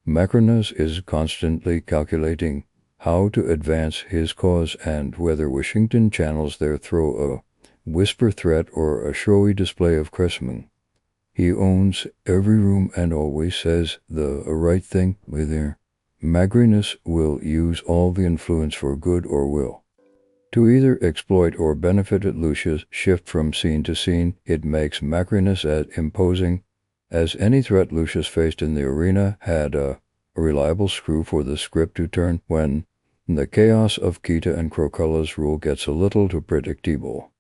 Macronus is constantly calculating how to advance his cause and whether Washington channels there through a whisper threat or a showy display of charisma. He owns every room and always says the right thing with her. Macronus will use all the influence for good or will to either exploit or benefit at Lucius' shift from scene to scene. It makes Macrinus as imposing as any threat Lucius faced in the arena had a reliable screw for the script to turn when the chaos of Kita and Croculla's rule gets a little too predictable.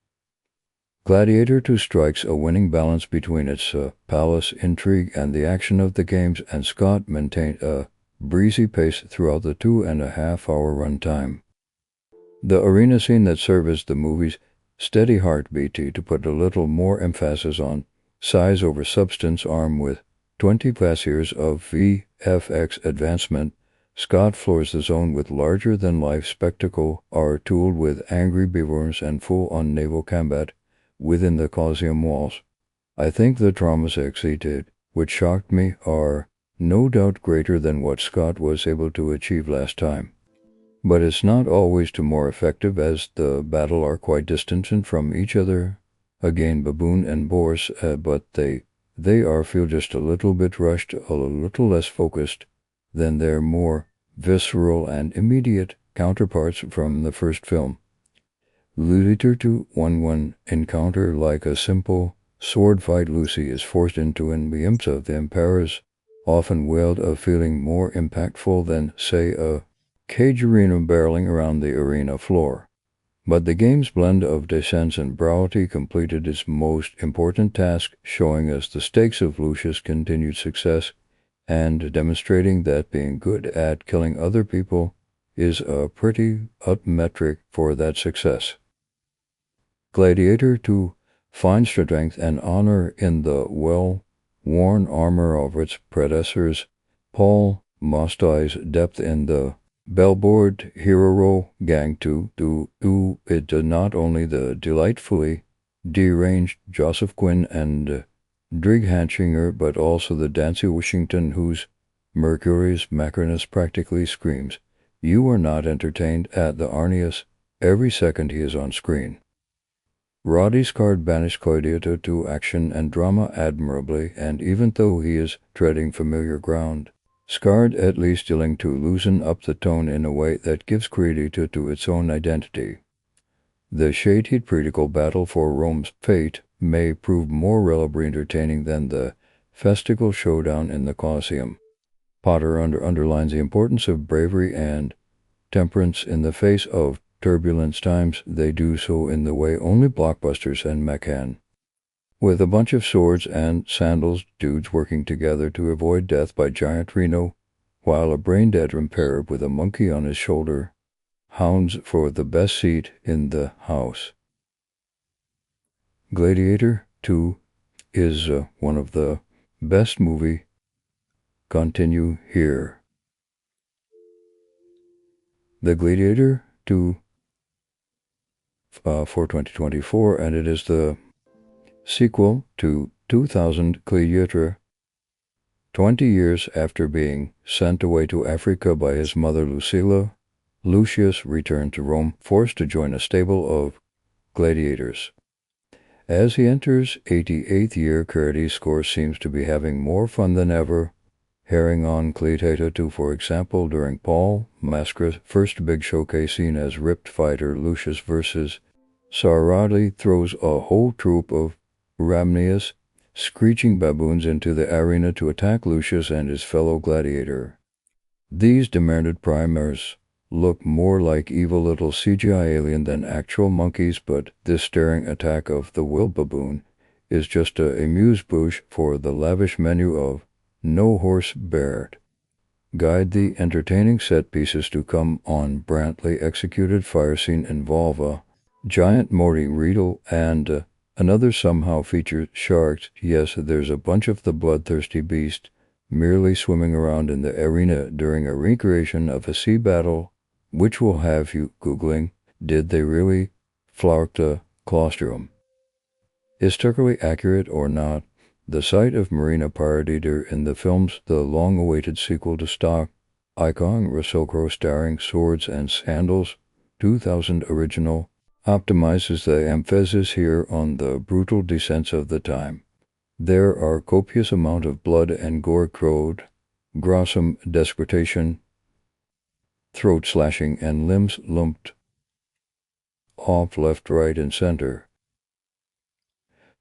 Gladiator 2 strikes a winning balance between its palace intrigue and the action of the games, and Scott maintained a breezy pace throughout the 2.5 hour runtime. The arena scene that serves the movie's steady heartbeat, to put a little more emphasis on size over substance, armed with 20 plus years of VFX advancement, Scott floors the zone with larger-than-life spectacle, are tooled with angry beavers and full-on naval combat within the Colosseum walls. I think the traumas exceeded, which shocked me, are no doubt greater than what Scott was able to achieve last time. But it's not always too more effective, as the battle are quite distant from each other. Again, baboon and boars, but they feel just a little bit rushed, a little less focused than their more visceral and immediate counterparts from the first film. Gladiator 2 one encounter like a simple sword fight. Lucy is forced into an glimpse of the Emperor's often wield of feeling more impactful than, say, a cage arena barreling around the arena floor. But the game's blend of descents and brutality completed its most important task, showing us the stakes of Lucius' continued success and demonstrating that being good at killing other people is a pretty up metric for that success. Gladiator 2 finds strength and honor in the well-worn armor of its predecessors. Paul Mostai's depth in the Bellboard Hero Gang 2 it does not only the delightfully deranged Joseph Quinn and Drig Hanshinger, but also the Dancy Washington, whose Mercurius Macrinus practically screams, "You are not entertained" at the Arnius every second he is on screen. Roddy Scard banished Gladiator to action and drama admirably, and even though he is treading familiar ground, Scard at least dealing to loosen up the tone in a way that gives credit to its own identity. The shady critical battle for Rome's fate may prove more relatively entertaining than the festival showdown in the Colosseum. Potter underlines the importance of bravery and temperance in the face of turbulent times. They do so in the way only blockbusters and mech can. With a bunch of swords and sandals dudes working together to avoid death by giant rhino, while a brain-dead Emperor with a monkey on his shoulder hounds for the best seat in the house. Gladiator 2 is one of the best movie. Continue here. The Gladiator 2 for 2024, and it is the sequel to 2000 Gladiator. 20 years after being sent away to Africa by his mother Lucilla, Lucius returned to Rome, forced to join a stable of gladiators. As he enters 88th year, Curtis Score seems to be having more fun than ever, herring on Gladiator 2, for example, during Paul Mascara's first big showcase scene as ripped fighter Lucius versus Sarati throws a whole troop of ravenous, screeching baboons into the arena to attack Lucius and his fellow gladiator. These demented primaries look more like evil little CGI alien than actual monkeys, but this staring attack of the wild baboon is just a amuse-bouche for the lavish menu of No Horse Bared. Guide the entertaining set pieces to come on. Brantly executed fire scene involve a giant Morty Riddle and another somehow features sharks. Yes, there's a bunch of the bloodthirsty beast merely swimming around in the arena during a recreation of a sea battle, which will have you Googling, did they really flout the Colosseum? Historically accurate or not, the sight of Marina Paradiddle in the film's the long-awaited sequel to stock icon Russell Crowe starring Swords and Sandals 2000 original optimizes the emphasis here on the brutal descents of the time. There are copious amount of blood and gore, crowed, gruesome desecration, throat slashing, and limbs lumped off left, right, and center.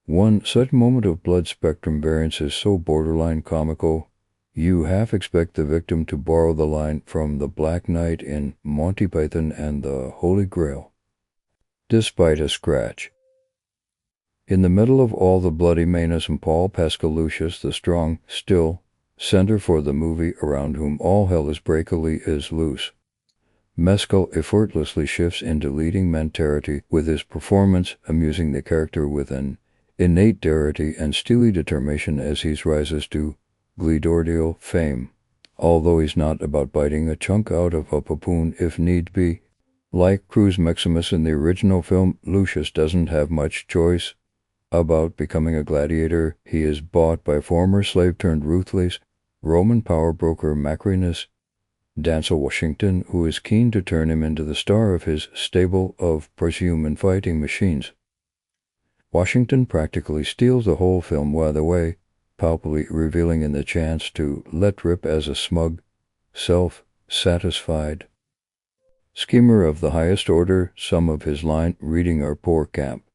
One such moment of blood spectrum variance is so borderline comical, you half expect the victim to borrow the line from the Black Knight in Monty Python and the Holy Grail. Despite a scratch. In the middle of all the bloody menace, and Paul Pascal Lucius, the strong, still center for the movie, around whom all hell is breakily is loose. Mescal effortlessly shifts into leading mentality with his performance, amusing the character with an innate darity and steely determination as he rises to gladiatorial fame. Although he's not about biting a chunk out of a papoon if need be. Like Cruz Maximus in the original film, Lucius doesn't have much choice about becoming a gladiator. He is bought by former slave-turned-ruthless Roman power broker Macrinus Denzel Washington, who is keen to turn him into the star of his stable of presumed fighting machines. Washington practically steals the whole film by the way, palpably revealing in the chance to let rip as a smug, self-satisfied schemer of the highest order. Some of his line reading are poor camp.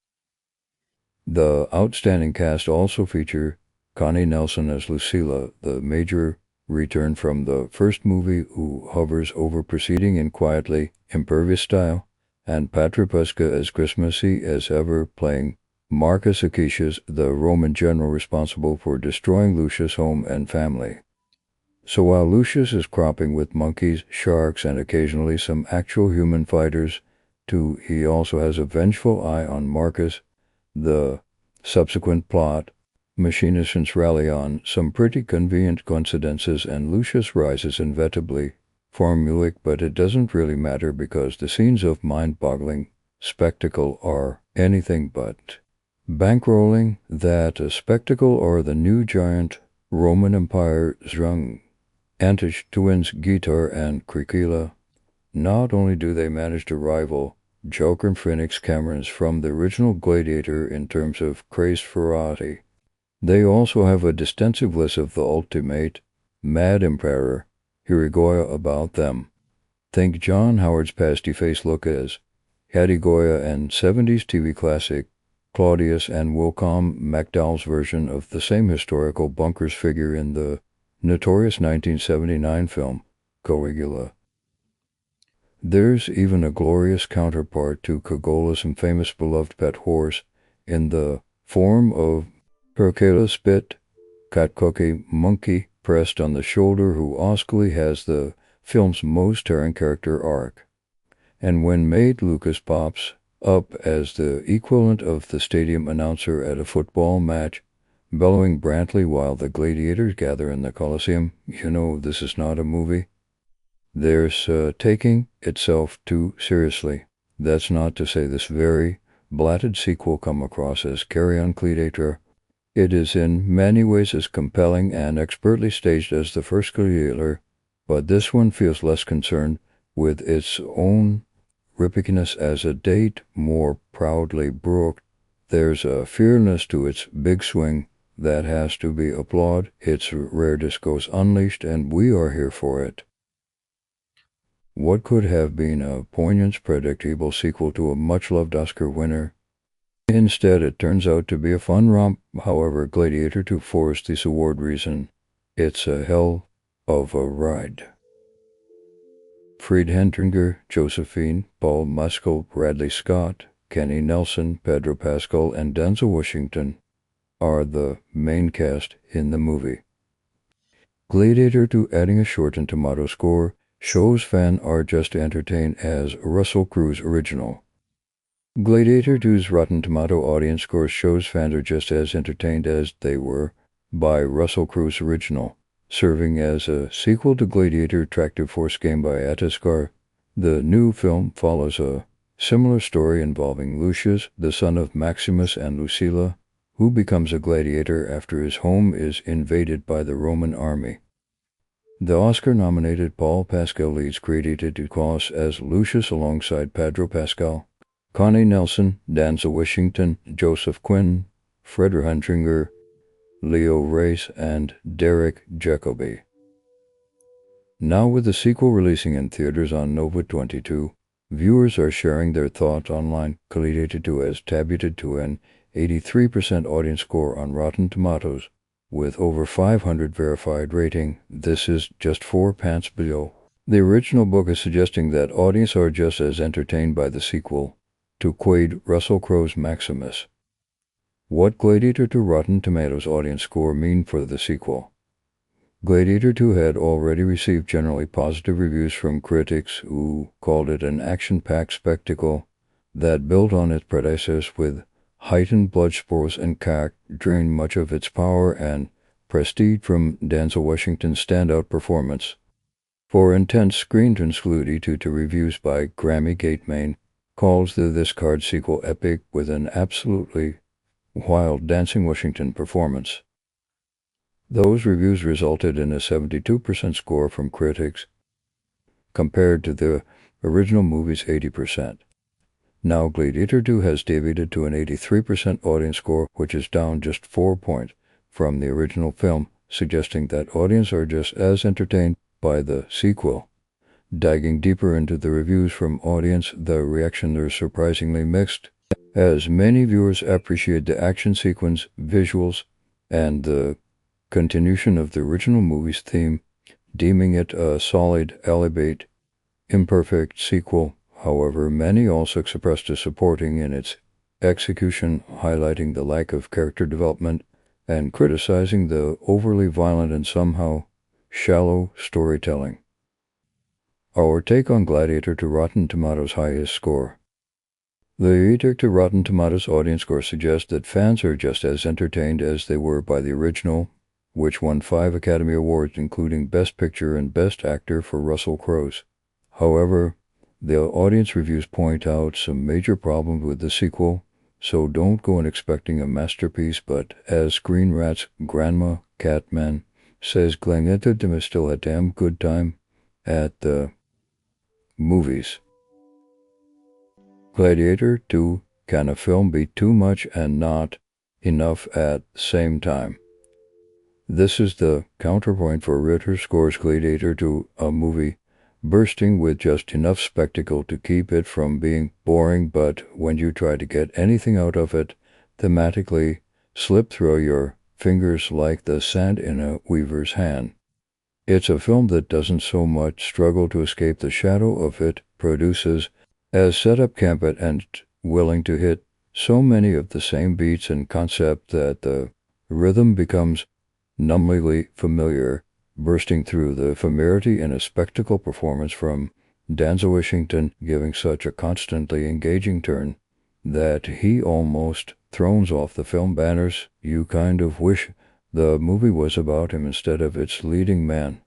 The outstanding cast also feature Connie Nelson as Lucilla, the major return from the first movie who hovers over proceeding in quietly impervious style, and Patripaska as Christmassy as ever, playing Marcus Acacius, the Roman general responsible for destroying Lucius' home and family. So while Lucius is cropping with monkeys, sharks, and occasionally some actual human fighters too, he also has a vengeful eye on Marcus. The subsequent plot machinations rally on some pretty convenient coincidences, and Lucius rises inevitably formulaic, but it doesn't really matter because the scenes of mind-boggling spectacle are anything but bankrolling. That a spectacle or the new giant Roman Empire Zrung Antich twins Guitar and Krikila. Not only do they manage to rival Joker Phoenix Camerons from the original Gladiator in terms of crazed ferocity, they also have a distinctive list of the ultimate Mad Emperor Hirigoya about them. Think John Howard's pasty-faced look as Hadigoya and 70s TV classic Claudius, and Wilcom McDowell's version of the same historical bunkers figure in the notorious 1979 film Caligula. There's even a glorious counterpart to Cagola's infamous beloved pet horse in the form of Percala Spit, Katkoki monkey pressed on the shoulder, who oscally has the film's most tearing character arc. And when Maid Lucas pops up as the equivalent of the stadium announcer at a football match, bellowing Brantley while the gladiators gather in the Colosseum, you know this is not a movie. There's taking itself too seriously. That's not to say this very blatted sequel come across as Carry On Gladiator. It is in many ways as compelling and expertly staged as the first Gladiator, but this one feels less concerned with its own rippiness as a date, more proudly brooked. There's a fearlessness to its big swing that has to be applauded. Its rare discourse unleashed, and we are here for it. What could have been a poignant, predictable sequel to a much-loved Oscar winner? Instead, it turns out to be a fun romp. However, Gladiator 2 forced this award reason. It's a hell of a ride. Fried Hendringer, Josephine, Paul Mescal, Bradley Scott, Kenny Nelson, Pedro Pascal, and Denzel Washington are the main cast in the movie. Gladiator 2, adding a short and tomato score, shows fans are just entertained as Russell Crowe's original. Gladiator 2's Rotten Tomato audience score shows fans are just as entertained as they were by Russell Crowe's original. Serving as a sequel to Gladiator Attractive Force game by Ataskar, the new film follows a similar story involving Lucius, the son of Maximus and Lucilla, who becomes a gladiator after his home is invaded by the Roman army. The Oscar-nominated Paul Pascal leads Gladiator 2 as Lucius alongside Pedro Pascal, Connie Nelson, Denzel Washington, Joseph Quinn, Fried Hendringer, Leo Race, and Derek Jacobi. Now with the sequel releasing in theaters on Nova 22, viewers are sharing their thoughts online. Gladiator 2 has debuted to an 83% audience score on Rotten Tomatoes, with over 500 verified rating. This is just 4 pants below. The original book is suggesting that audiences are just as entertained by the sequel, to quote Russell Crowe's Maximus. What Gladiator to Rotten Tomatoes audience score mean for the sequel? Gladiator 2 had already received generally positive reviews from critics who called it an action-packed spectacle that built on its predecessors with heightened blood sports and cack, drained much of its power and prestige from Denzel Washington's standout performance. For intense screen tranquility to reviews by Grammy Gateman calls this card sequel epic with an absolutely wild dancing Washington performance. Those reviews resulted in a 72% score from critics, compared to the original movie's 80%. Now Gladiator 2 has deviated to an 83% audience score, which is down just 4 points from the original film, suggesting that audiences are just as entertained by the sequel. Diving deeper into the reviews from audience, the reactions are surprisingly mixed, as many viewers appreciate the action sequence, visuals, and the continuation of the original movie's theme, deeming it a solid, albeit imperfect sequel. However, many also expressed a supporting in its execution, highlighting the lack of character development and criticizing the overly violent and somehow shallow storytelling. Our take on Gladiator to Rotten Tomatoes' highest score. The edict to Rotten Tomatoes audience score suggests that fans are just as entertained as they were by the original, which won 5 Academy Awards, including Best Picture and Best Actor for Russell Crowe. However, the audience reviews point out some major problems with the sequel, so don't go in expecting a masterpiece, but as Green Rat's grandma, Catman, says, Gladiator is still a damn good time at the movies. Gladiator 2, can a film be too much and not enough at the same time? This is the counterpoint for Ritter scores Gladiator 2, a movie bursting with just enough spectacle to keep it from being boring, but when you try to get anything out of it, thematically slip through your fingers like the sand in a weaver's hand. It's a film that doesn't so much struggle to escape the shadow of it produces as set up camp and willing to hit so many of the same beats and concepts that the rhythm becomes numbingly familiar, bursting through the familiarity in a spectacle performance from Denzel Washington, giving such a constantly engaging turn that he almost throws off the film banners. You kind of wish the movie was about him instead of its leading man.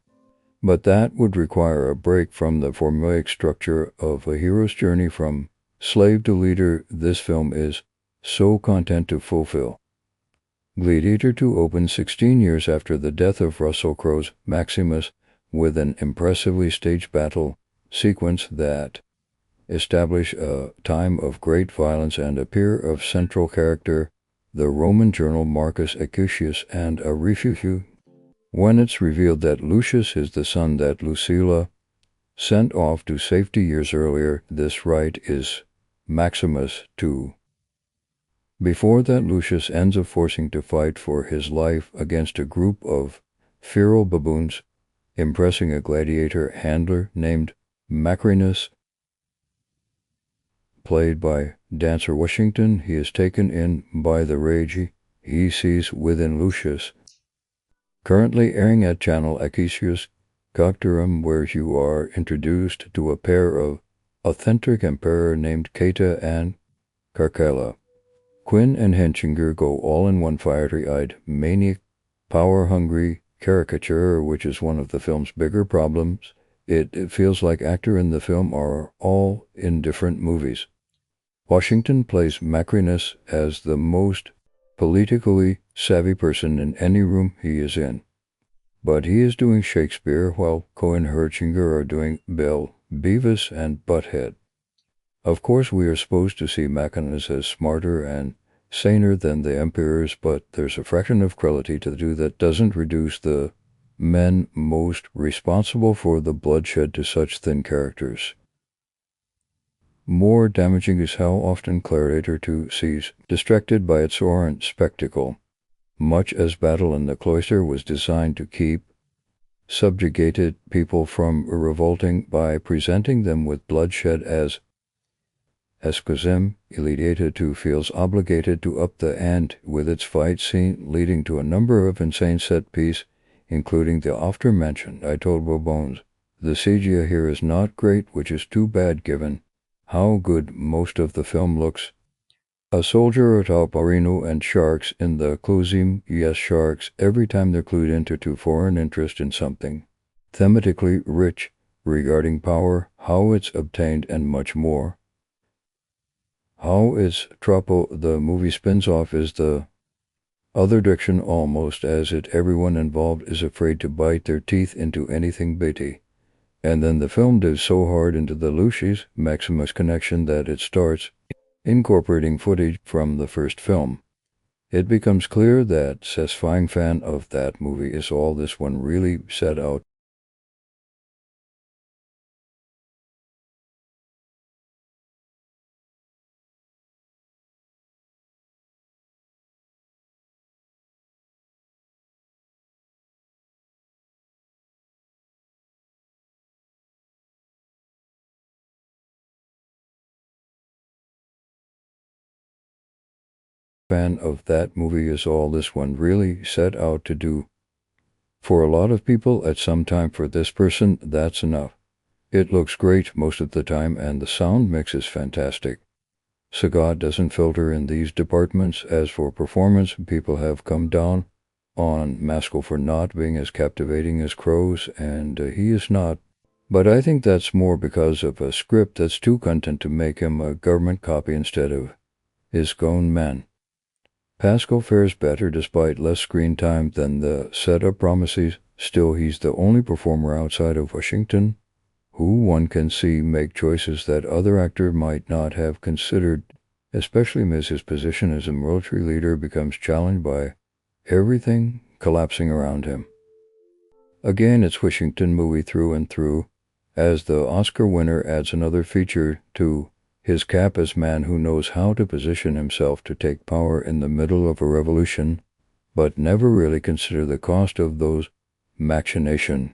But that would require a break from the formulaic structure of a hero's journey from slave to leader this film is so content to fulfill. Gladiator 2 opens 16 years after the death of Russell Crowe's Maximus with an impressively staged battle sequence that establish a time of great violence and a pair of central character, the Roman general Marcus Acucius, and a refugee. When it's revealed that Lucius is the son that Lucilla sent off to safety years earlier, this right is Maximus too. Before that, Lucius ends up forcing to fight for his life against a group of feral baboons, impressing a gladiator handler named Macrinus, played by Dancer Washington. He is taken in by the rage he sees within Lucius. Currently airing at channel Acacius Cocterum, where you are introduced to a pair of authentic emperor named Cata and Carcalla. Quinn and Henchinger go all in one fiery-eyed, maniac, power-hungry caricature, which is one of the film's bigger problems. It feels like actors in the film are all in different movies. Washington plays Macrinus as the most politically savvy person in any room he is in. But he is doing Shakespeare while Cohen and Henchinger are doing Bill, Beavis, and Butthead. Of course, we are supposed to see Macrinus as smarter and saner than the emperors, but there's a fraction of cruelty to do that doesn't reduce the men most responsible for the bloodshed to such thin characters. More damaging is how often Gladiator 2 sees distracted by its horrend spectacle. Much as Battle in the Cloister was designed to keep subjugated people from revolting by presenting them with bloodshed as escosm, Gladiator 2 feels obligated to up the ante with its fight scene, leading to a number of insane set-piece including the after-mentioned Itobo bones. The CGI here is not great, which is too bad given how good most of the film looks. A soldier atop Arino and sharks in the closing, yes, sharks, every time they're clued into to foreign interest in something thematically rich regarding power, how it's obtained, and much more. How it's Troppo, the movie spins off, is the other direction almost as it everyone involved is afraid to bite their teeth into anything bitty. And then the film dives so hard into the Lucius Maximus connection that it starts incorporating footage from the first film. It becomes clear that satisfying fan of that movie is all this one really set out. Fan of that movie is all this one really set out to do. For a lot of people at some time, for this person, that's enough. It looks great most of the time and the sound mix is fantastic. Sagat doesn't filter in these departments. As for performance, people have come down on Maskell for not being as captivating as Crows, and he is not. But I think that's more because of a script that's too content to make him a government copy instead of his own man. Pascal fares better despite less screen time than the setup promises. Still, he's the only performer outside of Washington who one can see make choices that other actor might not have considered, especially as his position as a military leader becomes challenged by everything collapsing around him. Again, it's Washington movie through and through, as the Oscar winner adds another feature to his cap as man who knows how to position himself to take power in the middle of a revolution, but never really consider the cost of those machinations.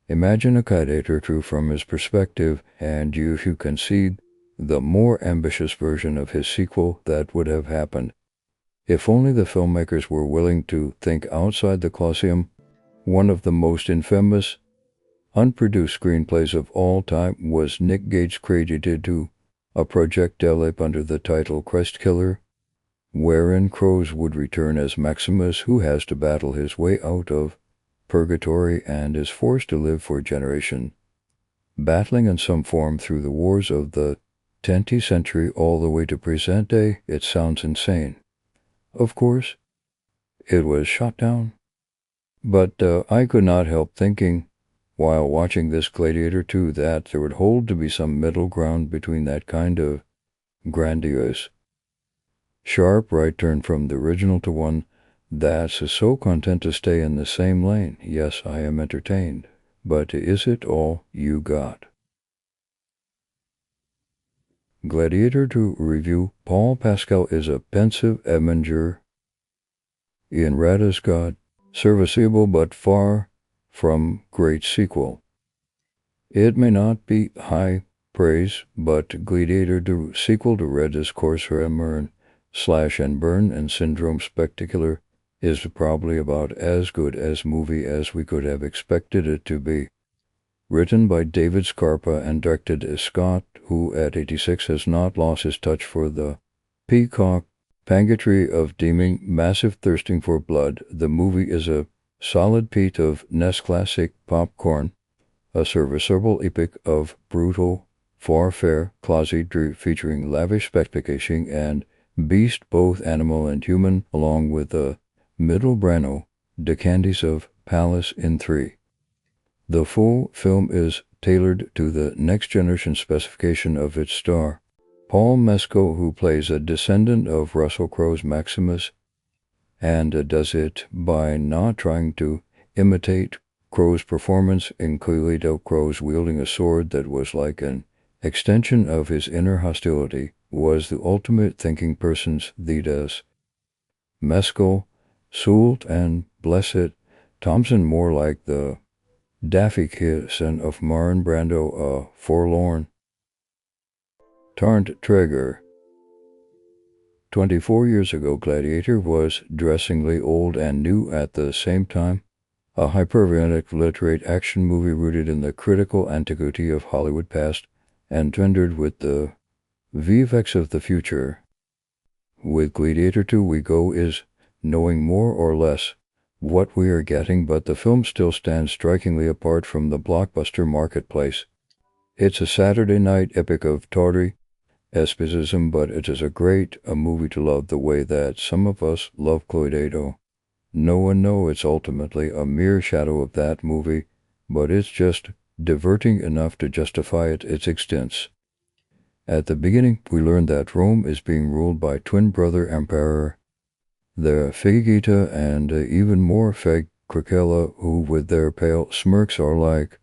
Imagine a Gladiator true from his perspective, and you can see the more ambitious version of his sequel that would have happened. If only the filmmakers were willing to think outside the Colosseum. One of the most infamous, unproduced screenplays of all time was Nick Cage credited to a project developed under the title Crest Killer, wherein Crows would return as Maximus, who has to battle his way out of purgatory and is forced to live for a generation, battling in some form through the wars of the 20th century all the way to present day. It sounds insane. Of course, it was shot down. But I could not help thinking, while watching this Gladiator 2, that there would hold to be some middle ground between that kind of grandiose, sharp right turn from the original to one that's so content to stay in the same lane. Yes, I am entertained, but is it all you got? Gladiator 2 review. Paul Pascal is a pensive Avenger in Rada's God, serviceable but far from great sequel. It may not be high praise, but Gladiator 2 sequel to Rada's Corsair Slash and Burn and Syndrome Spectacular is probably about as good as movie as we could have expected it to be. Written by David Scarpa and directed as Scott, who at 86 has not lost his touch for the peacock pangitry of deeming massive thirsting for blood. The movie is a solid piece of NES classic popcorn, a serviceable epic of brutal, warfare, closet featuring lavish spectacular and beast, both animal and human, along with the middle brano, the candies of Palace in 3. The full film is tailored to the next generation specification of its star, Paul Mescal, who plays a descendant of Russell Crowe's Maximus, and does it by not trying to imitate Crowe's performance, including Del Crowe's wielding a sword that was like an extension of his inner hostility, was the ultimate thinking person's Thedas. Mescal, Soult, and Blessed Thompson more like the Daffy Kitten of Marlon Brando, a forlorn Tarrant Traeger. 24 years ago, Gladiator was dressingly old and new at the same time. a hyperviolent literate action movie rooted in the critical antiquity of Hollywood past and rendered with the VFX of the future. With Gladiator 2, we go is knowing more or less what we are getting, but the film still stands strikingly apart from the blockbuster marketplace. It's a Saturday night epic of tawdry escapism, but it is a movie to love the way that some of us love Gladiator. No, it's ultimately a mere shadow of that movie, but it's just diverting enough to justify its existence. At the beginning, we learn that Rome is being ruled by twin brother emperor, the Fegita and even more Feg Cracella, who with their pale smirks are like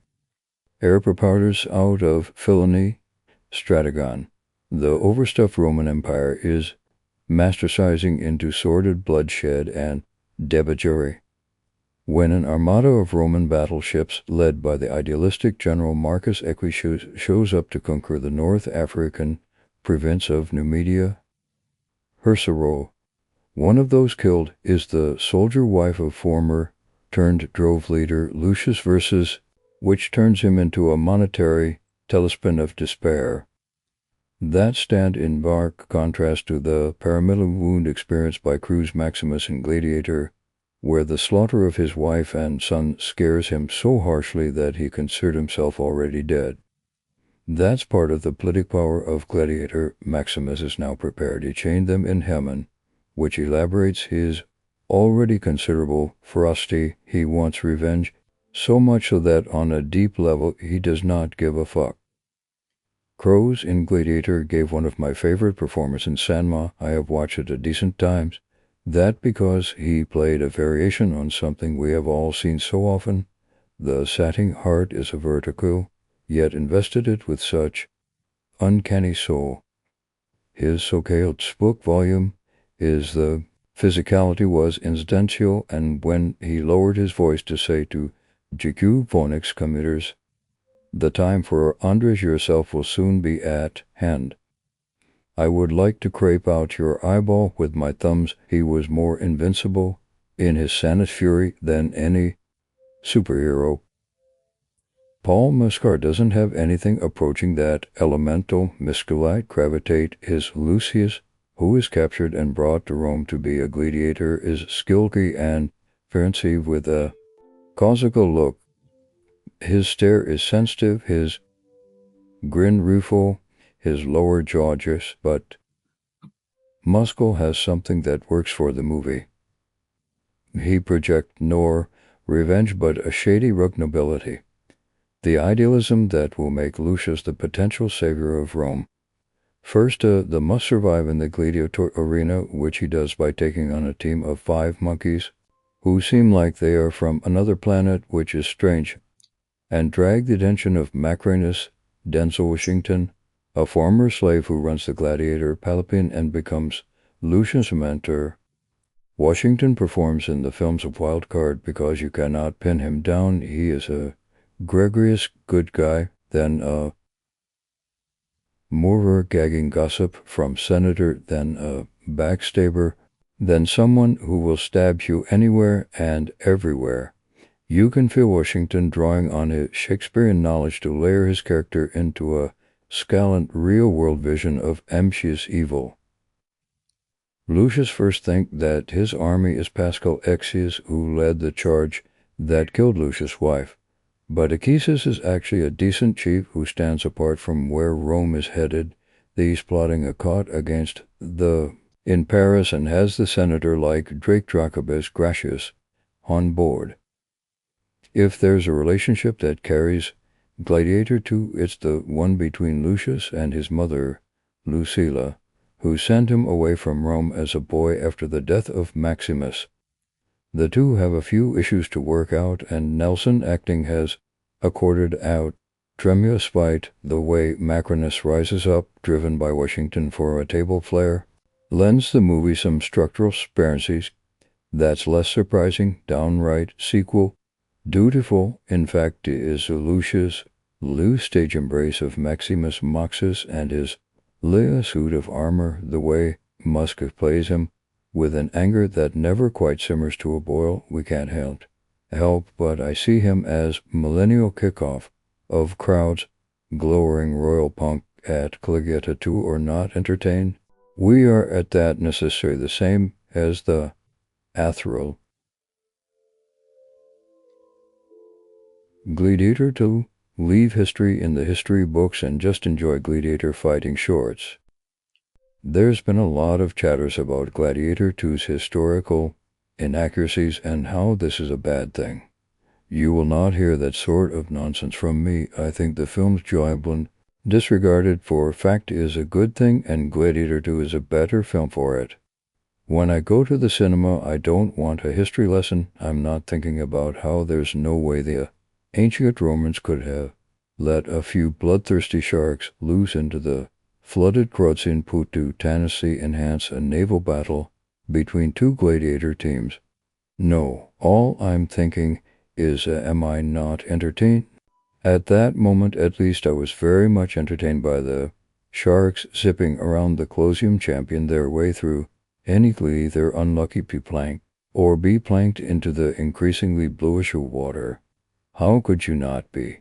air proprietors out of Philony Stratagon. The overstuffed Roman Empire is metastasizing into sordid bloodshed and debauchery. When an armada of Roman battleships led by the idealistic General Marcus Equius shows up to conquer the North African province of Numidia, Hercero, one of those killed is the soldier wife of former turned-drove leader Lucius Versus, which turns him into a monetary tailspin of despair. That stand in marked contrast to the paramilitary wound experienced by Cruz Maximus in Gladiator, where the slaughter of his wife and son scares him so harshly that he considers himself already dead. That's part of the political power of Gladiator. Maximus is now prepared to chain them in Hammon, which elaborates his already considerable ferocity. He wants revenge, so much so that on a deep level he does not give a fuck. Crows in Gladiator gave one of my favorite performances in cinema. I have watched it a decent times. That because he played a variation on something we have all seen so often. The sating heart is a vertical, yet invested it with such uncanny soul. His so-called spook volume is the physicality was incidental, and when he lowered his voice to say to GQ phonics commuters, the time for Andres yourself will soon be at hand. I would like to scrape out your eyeball with my thumbs. He was more invincible in his Sanus fury than any superhero. Paul Muscar doesn't have anything approaching that elemental musculite gravitate. His Lucius, who is captured and brought to Rome to be a gladiator, is skilky and fancy with a causical look. His stare is sensitive, his grin rueful, his lower jaw just, but Muscle has something that works for the movie. He projects nor revenge but a shady rogue nobility. The idealism that will make Lucius the potential savior of Rome. First, the must survive in the gladiator arena, which he does by taking on a team of 5 monkeys, who seem like they are from another planet, which is strange, and drag the attention of Macrinus Denzel Washington, a former slave who runs the gladiator Palapine and becomes Lucius' mentor. Washington performs in the films a wild card because you cannot pin him down. He is a gregarious good guy, then a morer gagging gossip from senator, then a backstabber, then someone who will stab you anywhere and everywhere. You can feel Washington drawing on his Shakespearean knowledge to layer his character into a scalant real-world vision of ambitious evil. Lucius first thinks that his army is Pascal Exius, who led the charge that killed Lucius' wife. But Achesis is actually a decent chief who stands apart from where Rome is headed. He's plotting a coup against in Paris and has the senator like Drake Jacobus Gracious on board. If there's a relationship that carries Gladiator 2, it's the one between Lucius and his mother, Lucilla, who sent him away from Rome as a boy after the death of Maximus. The two have a few issues to work out, and Nelson acting has accorded out tremulous spite. The way Macrinus rises up, driven by Washington for a table flare, lends the movie some structural sparities. That's less surprising, downright sequel. Dutiful, in fact, is Lucius' loose stage embrace of Maximus Moxus and his Leia suit of armor, the way Musk plays him, with an anger that never quite simmers to a boil, we can't help. help but I see him as millennial kickoff of crowds, glowering royal punk at Gladiator 2 or not entertained. We are at that necessarily the same as the Athral. Gladiator 2, leave history in the history books and just enjoy Gladiator fighting shorts. There's been a lot of chatters about Gladiator 2's historical inaccuracies and how this is a bad thing. You will not hear that sort of nonsense from me. I think the film's joyable and disregarded for fact is a good thing, and Gladiator 2 is a better film for it. When I go to the cinema, I don't want a history lesson. I'm not thinking about how there's no way the ancient Romans could have let a few bloodthirsty sharks loose into the flooded Croatian put to Tennessee enhance a naval battle between two gladiator teams. No, all I'm thinking is, am I not entertained? At that moment, at least, I was very much entertained by the sharks zipping around the Colosseum champion their way through any glee their unlucky P-plank or B-planked into the increasingly bluish water. How could you not be?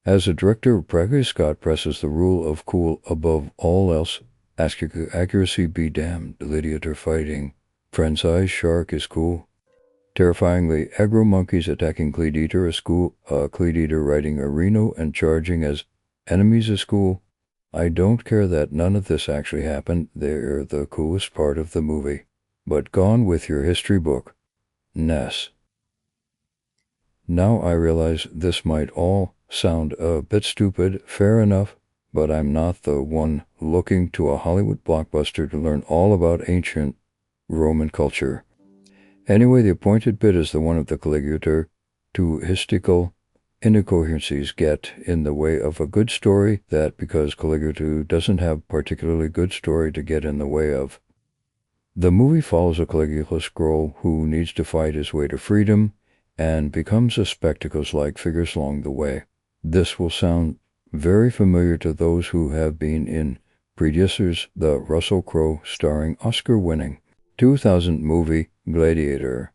As a director, Gregory Scott presses the rule of cool above all else. Accuracy be damned. Gladiator fighting friend-sized shark is cool. Terrifyingly aggro monkeys attacking Gladiator is cool. Gladiator riding a rhino and charging as enemies is cool. I don't care that none of this actually happened. They're the coolest part of the movie. But gone with your history book. Ness. Now I realize this might all sound a bit stupid, fair enough, but I'm not the one looking to a Hollywood blockbuster to learn all about ancient Roman culture. Anyway, the appointed bit is the one of the Gladiator. Two historical incoherencies get in the way of a good story that because Gladiator doesn't have particularly good story to get in the way of. The movie follows a Caligula scroll who needs to fight his way to freedom and becomes a spectacles-like figures along the way. This will sound very familiar to those who have been in predecessors, the Russell Crowe starring Oscar-winning 2000 movie Gladiator.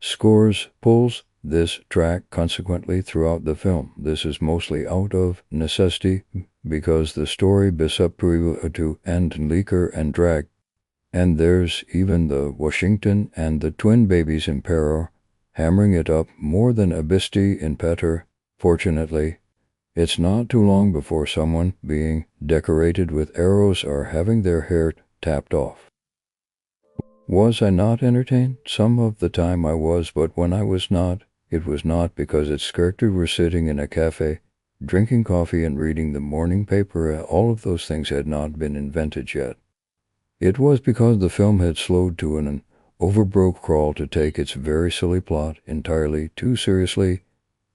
Scores pulls this track consequently throughout the film. This is mostly out of necessity because the story Bishop to and Leaker and Drag, and there's even the Washington and the twin babies in peril, hammering it up more than Abisti in Petter. Fortunately, it's not too long before someone being decorated with arrows are having their hair tapped off. Was I not entertained? Some of the time I was, but when I was not, it was not because its characters were sitting in a cafe, drinking coffee and reading the morning paper. All of those things had not been invented yet. It was because the film had slowed to an overbroke crawl to take its very silly plot entirely too seriously.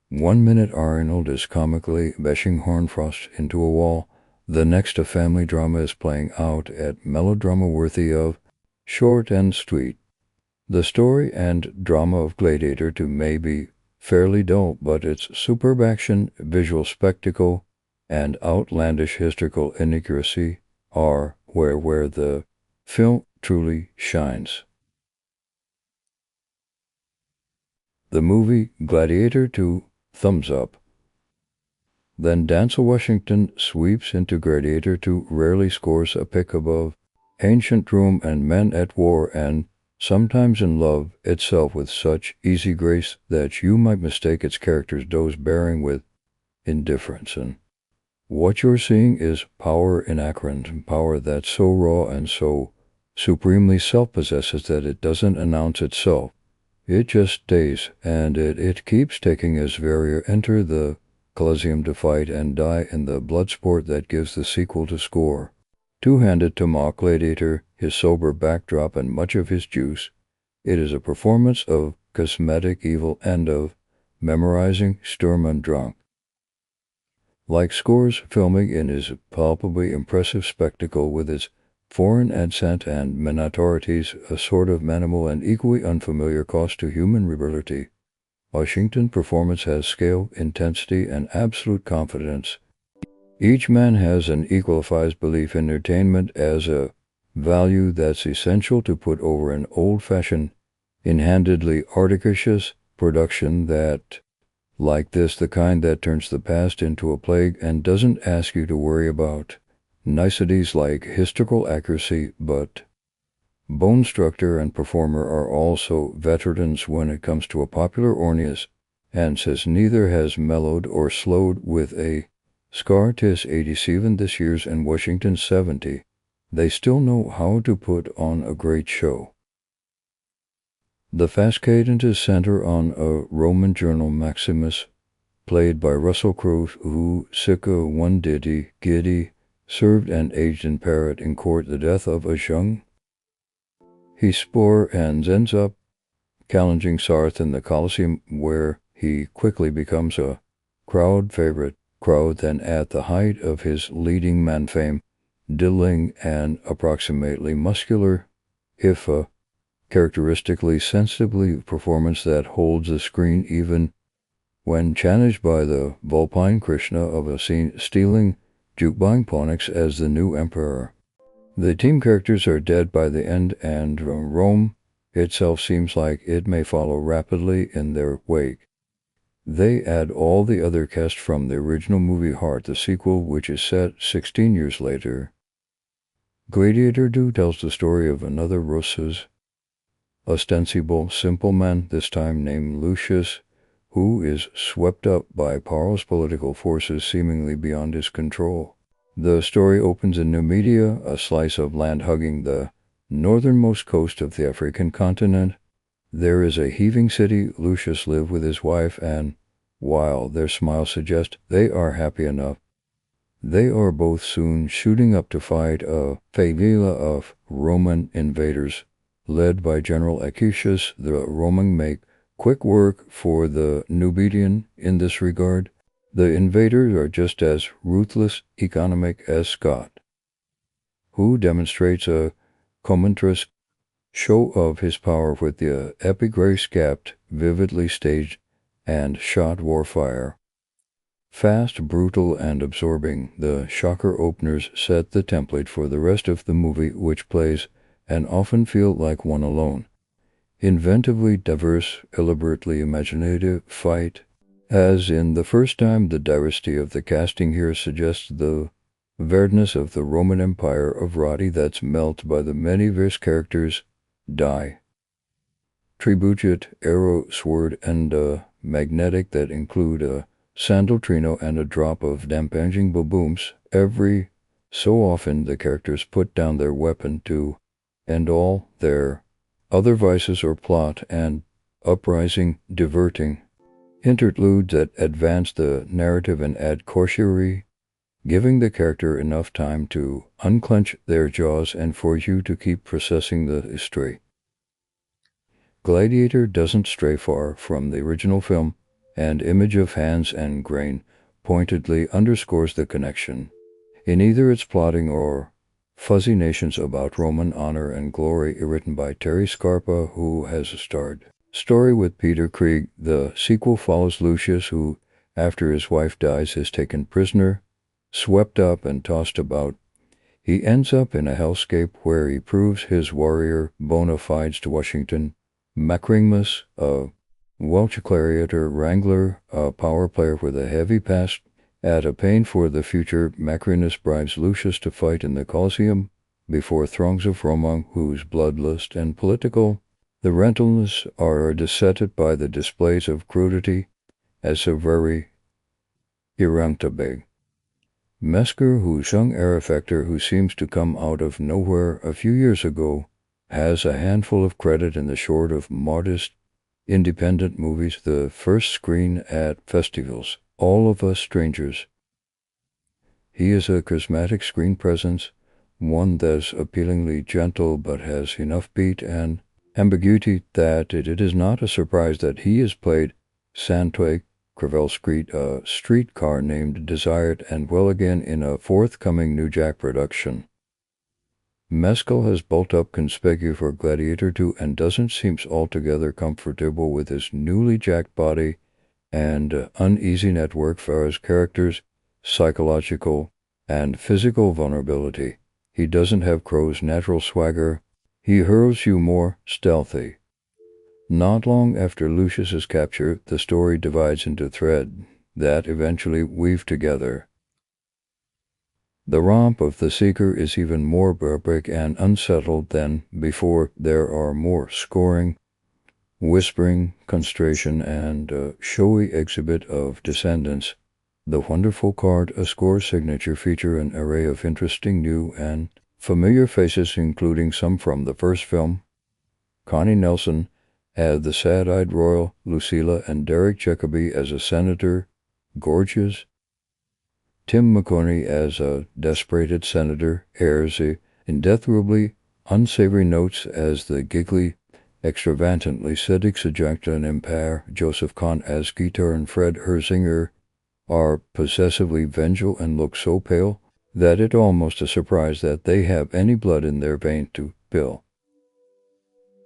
1 minute Arnold is comically bashing Hornfrost into a wall. The next a family drama is playing out at melodrama worthy of short and sweet. The story and drama of Gladiator 2 may be fairly dull, but its superb action, visual spectacle, and outlandish historical inaccuracy are where the film truly shines. The movie Gladiator 2, thumbs up. Then Denzel Washington sweeps into Gladiator 2, rarely scores a pick above ancient Rome and men at war and sometimes in love itself with such easy grace that you might mistake its characters doze bearing with indifference. And what you're seeing is power in Akron, power that's so raw and so supremely self-possessed that it doesn't announce itself. It just stays, and it keeps taking as warrior enter the Colosseum to fight and die in the blood sport that gives the sequel to score. Two-handed to mock Gladiator, his sober backdrop and much of his juice. It is a performance of cosmetic evil and of memorizing Sturm und Drang. Like Score's filming in his palpably impressive spectacle with its foreign accent and minorities, a sort of minimal and equally unfamiliar cost to human rebellion, Washington's performance has scale, intensity, and absolute confidence. Each man has an equalized belief in entertainment as a value that's essential to put over an old-fashioned, in-handedly artificious production that, like this, the kind that turns the past into a plague and doesn't ask you to worry about niceties like historical accuracy, but bone structure and performer are also veterans when it comes to a popular audience, and says neither has mellowed or slowed with a Scar tis 87 this year's and Washington 70. They still know how to put on a great show. The fast cadence center on a Roman journal Maximus, played by Russell Crowe, who, sicca one ditty, giddy, served and aged in Parrot in court the death of a young. He spore and ends up challenging Sarth in the Colosseum, where he quickly becomes a crowd favorite. Crowd then at the height of his leading man fame, diddling and approximately muscular, if a characteristically sensibly performance that holds the screen even when challenged by the vulpine Krishna of a scene stealing jukebox Ponix as the new emperor. The team characters are dead by the end, and Rome itself seems like it may follow rapidly in their wake. They add all the other cast from the original movie Heart, the sequel, which is set 16 years later. Gladiator 2 tells the story of another Rus's ostensible simple man, this time named Lucius, who is swept up by powerless political forces seemingly beyond his control. The story opens in Numidia, a slice of land hugging the northernmost coast of the African continent. There is a heaving city. Lucius lives with his wife, and while their smiles suggest they are happy enough, they are both soon shooting up to fight a favela of Roman invaders, led by General Acacius. The Roman make quick work for the Numidian in this regard. The invaders are just as ruthless, economic as Scott, who demonstrates a commentrous show of his power with the epic grace capped, vividly staged, and shot warfare. Fast, brutal, and absorbing, the shocker openers set the template for the rest of the movie, which plays and often feel like one alone. Inventively diverse, elaborately imaginative fight. As in the first time, the diversity of the casting here suggests the variedness of the Roman Empire of Roddy that's melted by the many various characters. Die. Trebuchet, arrow, sword, and magnetic that include a sandaltrino and a drop of dampaging booms. Every so often the characters put down their weapon to end all their other vices or plot, and uprising, diverting interludes that advance the narrative and add causerie, giving the character enough time to unclench their jaws and for you to keep processing the history. Gladiator doesn't stray far from the original film, and image of hands and grain pointedly underscores the connection. In either its plotting or fuzzy nations about Roman honor and glory, written by Terry Scarpa, who has starred story with Peter Krieg. The sequel follows Lucius, who, after his wife dies, is taken prisoner, swept up and tossed about. He ends up in a hellscape where he proves his warrior bona fides to Washington. Macrimus, a Welsh gladiator wrangler, a power player with a heavy past. At a pain for the future, Macrinus bribes Lucius to fight in the Colosseum before throngs of Roma whose bloodlust and political the rentalness are dissetted by the displays of crudity as so very irremitable. Mesker, whose young air effector who seems to come out of nowhere a few years ago, has a handful of credit in the short of modest, independent movies, the first screen at festivals, All of Us Strangers. He is a charismatic screen presence, one that's appealingly gentle but has enough beat and ambiguity that it is not a surprise that he has played Santoy Crevel Street, a streetcar named Desired, and well again in a forthcoming New Jack production. Mescal has bulked up conspicuous for Gladiator 2 and doesn't seem altogether comfortable with his newly jacked body and uneasy network for his characters' psychological and physical vulnerability. He doesn't have Crow's natural swagger. He hurls you more stealthy. Not long after Lucius's capture, the story divides into threads that eventually weave together. The romp of the Seeker is even more barbaric and unsettled than before. There are more scoring, whispering, constration, and a showy exhibit of descendants. The wonderful card, a score signature, feature an array of interesting new and familiar faces, including some from the first film. Connie Nelson as the sad-eyed royal Lucilla, and Derek Jacobi as a senator, gorgeous. Tim McConaughey as a desperated senator, airs indefinably unsavory notes as the giggly, extravagantly Cedric Sajak and Empire. Joseph Kahn as Guitar and Fred Herzinger are possessively vengeful and look so pale that it almost a surprise that they have any blood in their veins to spill.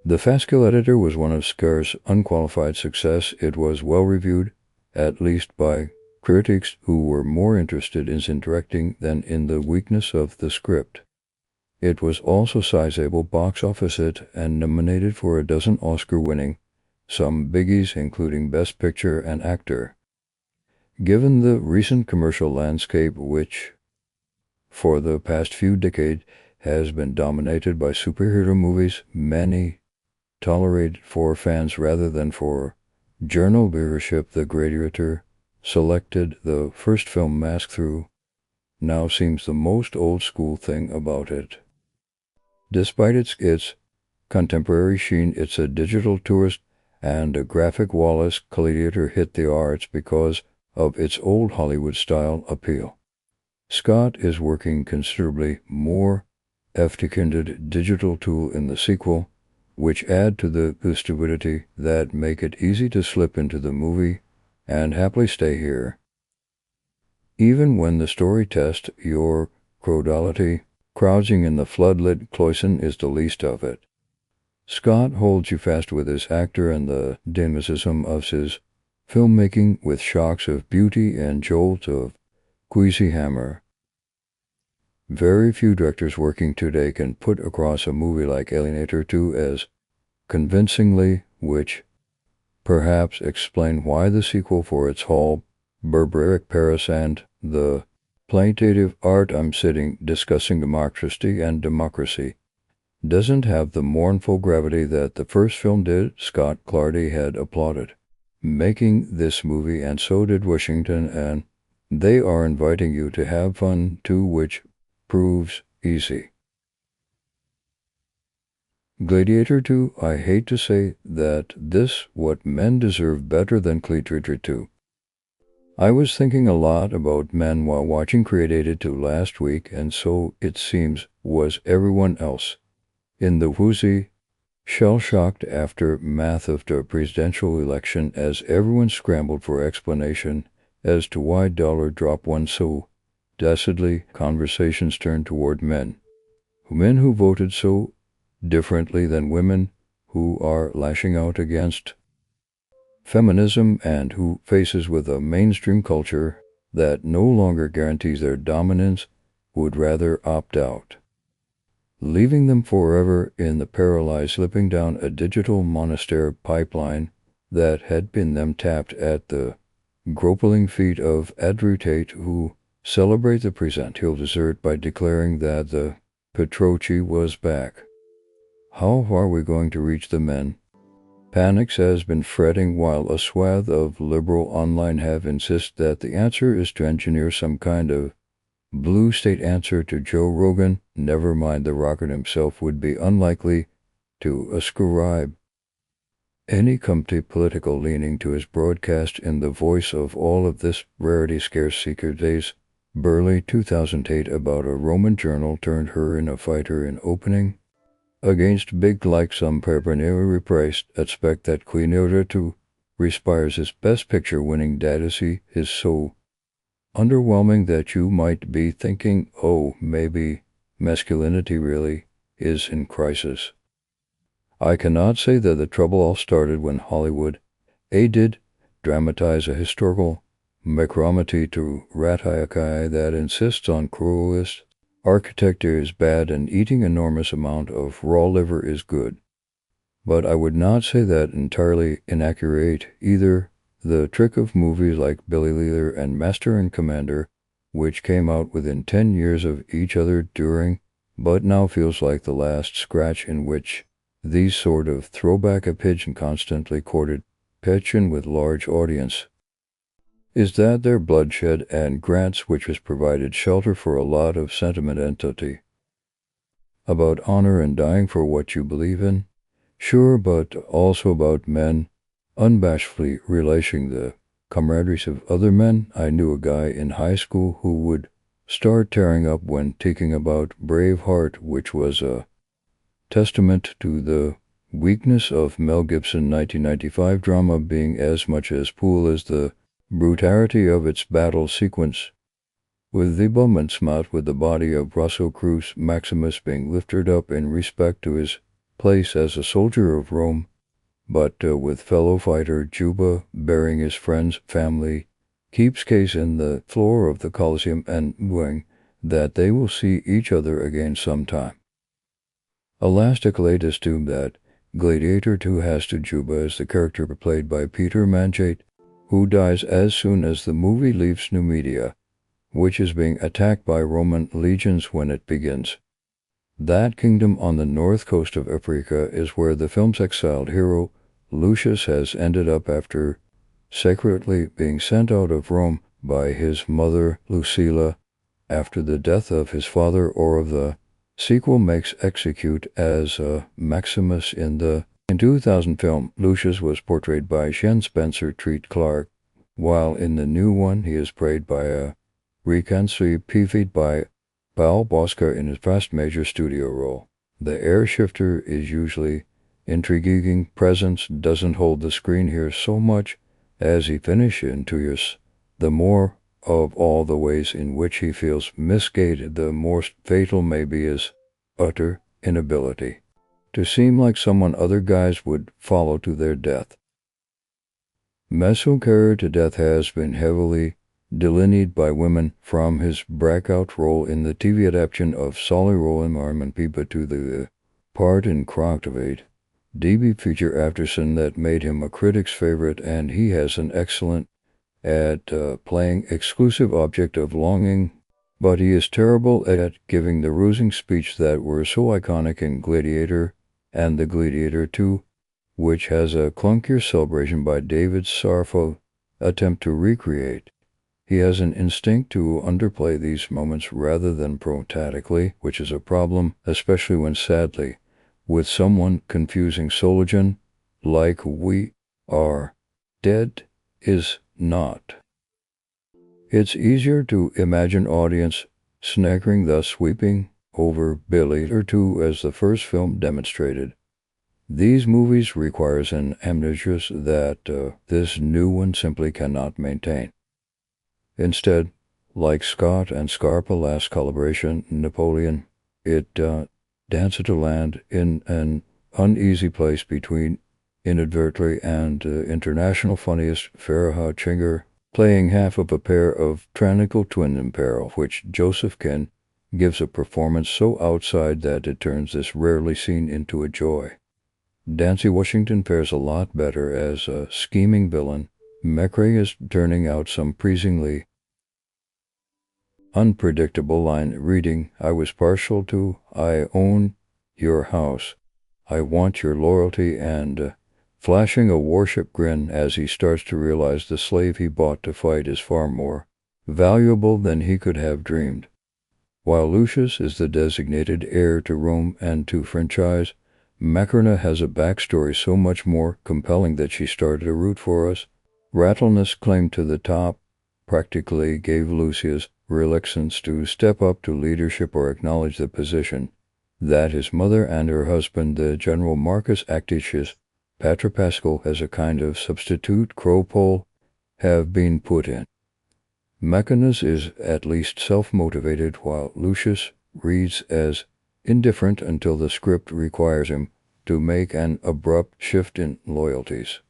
The Fascicle Editor was one of Scar's unqualified success. It was well reviewed, at least by critics who were more interested in its directing than in the weakness of the script. It was also sizable box office hit and nominated for a dozen Oscar-winning, some biggies including Best Picture and Actor. Given the recent commercial landscape, which for the past few decades has been dominated by superhero movies, many tolerated for fans rather than for journal viewership, the Gladiator, selected the first film mask through, now seems the most old-school thing about it. Despite its contemporary sheen, it's a digital tourist and a graphic Wallace. Gladiator hit the arts because of its old Hollywood-style appeal. Scott is working considerably more efficient digital tool in the sequel, which add to the fluidity that make it easy to slip into the movie and happily stay here. Even when the story tests your credulity, crouching in the floodlit cloison is the least of it. Scott holds you fast with his actor and the dynamism of his filmmaking, with shocks of beauty and jolts of queasy hammer. Very few directors working today can put across a movie like Gladiator 2 as convincingly, which perhaps explain why the sequel, for its whole barbaric Paris and the plaintive art I'm sitting discussing democracy and democracy, doesn't have the mournful gravity that the first film did. Scott Clardy had applauded making this movie, and so did Washington, and they are inviting you to have fun too, which proves easy. Gladiator 2, I hate to say that this what men deserve better than Gladiator 2. I was thinking a lot about men while watching Gladiator 2 last week, and so it seems was everyone else. In the woozy, shell-shocked aftermath of the presidential election, as everyone scrambled for explanation as to why dollar dropped one so dastardly, conversations turned toward men who voted so differently than women, who are lashing out against feminism, and who faces with a mainstream culture that no longer guarantees their dominance would rather opt out, leaving them forever in the paralyzed, slipping down a digital monastery pipeline that had been them tapped at the groping feet of Andrew Tate, who celebrate the presential dessert by declaring that the Petrochi was back. How are we going to reach the men? Panics has been fretting, while a swath of liberal online have insisted that the answer is to engineer some kind of blue state answer to Joe Rogan. Never mind, the rocket himself would be unlikely to ascribe any company political leaning to his broadcast in the voice of all of this rarity scarce seeker days. Burley 2008 about a Roman journal turned her in a fighter in opening against big, like some paraphernalia repriced. Expect that Gladiator 2 respires his best picture winning datasy is so underwhelming that you might be thinking, oh, maybe masculinity really is in crisis. I cannot say that the trouble all started when Hollywood did dramatize a historical macromity to ratify that insists on cruelest architecture is bad and eating enormous amount of raw liver is good. but I would not say that entirely inaccurate either. The trick of movies like Billy Leader and Master and Commander, which came out within 10 years of each other during, but now feels like the last scratch in which these sort of throwback a pigeon constantly courted pitching with large audience, is that their bloodshed and grants which has provided shelter for a lot of sentimentality about honor and dying for what you believe in. Sure, but also about men unabashedly relishing the camaraderie of other men. I knew a guy in high school who would start tearing up when thinking about Braveheart, which was a testament to the weakness of Mel Gibson 1995 drama being as much as pool as the brutality of its battle sequence, with the moments marked with the body of Russell Cruz Maximus being lifted up in respect to his place as a soldier of Rome, but with fellow fighter Juba bearing his friend's family keeps case in the floor of the Colosseum and knowing that they will see each other again sometime. A last accolade is to that Gladiator 2 has to Juba as the character played by Peter Manjate, who dies as soon as the movie leaves new media, which is being attacked by Roman legions when it begins. That kingdom on the north coast of Africa is where the film's exiled hero, Lucius, has ended up after secretly being sent out of Rome by his mother, Lucilla, after the death of his father, or of the sequel makes execute as Maximus in the 2000 film. Lucius was portrayed by Shen Spencer Treat Clark, while in the new one he is played by a recently PV'd by Paul Bosca in his first major studio role. The air shifter is usually intriguing presence doesn't hold the screen here so much as he finishes into yours. The more of all the ways in which he feels misguided, the most fatal may be his utter inability to seem like someone other guys would follow to their death. Messo's career to death has been heavily delineated by women, from his breakout role in the TV adaptation of Solly Rowland Marmon Pipa to the part in Croctivate, DB feature Afterson that made him a critic's favorite, and he has an excellent at playing exclusive object of longing, but he is terrible at giving the rousing speech that were so iconic in Gladiator and the Gladiator 2, which has a clunkier celebration by David Sarfo attempt to recreate. He has an instinct to underplay these moments rather than protatically, which is a problem, especially when sadly, with someone confusing Soligen, like we are dead, is not. It's easier to imagine audience snickering, thus sweeping over Billy or two as the first film demonstrated. These movies requires an amnesia that this new one simply cannot maintain. Instead, like Scott and Scarpa last collaboration, Napoleon, it dances to land in an uneasy place between inadvertently and international funniest Farah Chinger, playing half of a pair of tyrannical twin in peril, which Joseph Ken gives a performance so outside that it turns this rarely seen into a joy. Dancy Washington fares a lot better as a scheming villain. McRae is turning out some pleasingly unpredictable line reading. I was partial to, I own your house, I want your loyalty, and flashing a warship grin as he starts to realize the slave he bought to fight is far more valuable than he could have dreamed. While Lucius is the designated heir to Rome and to franchise, Macarena has a backstory so much more compelling that she started to root for us. Rattleness claimed to the top practically gave Lucius reluctance to step up to leadership or acknowledge the position that his mother and her husband, the General Marcus Actitius Patropascal, as a kind of substitute crow-pole, have been put in. Macanus is at least self-motivated, while Lucius reads as indifferent until the script requires him to make an abrupt shift in loyalties.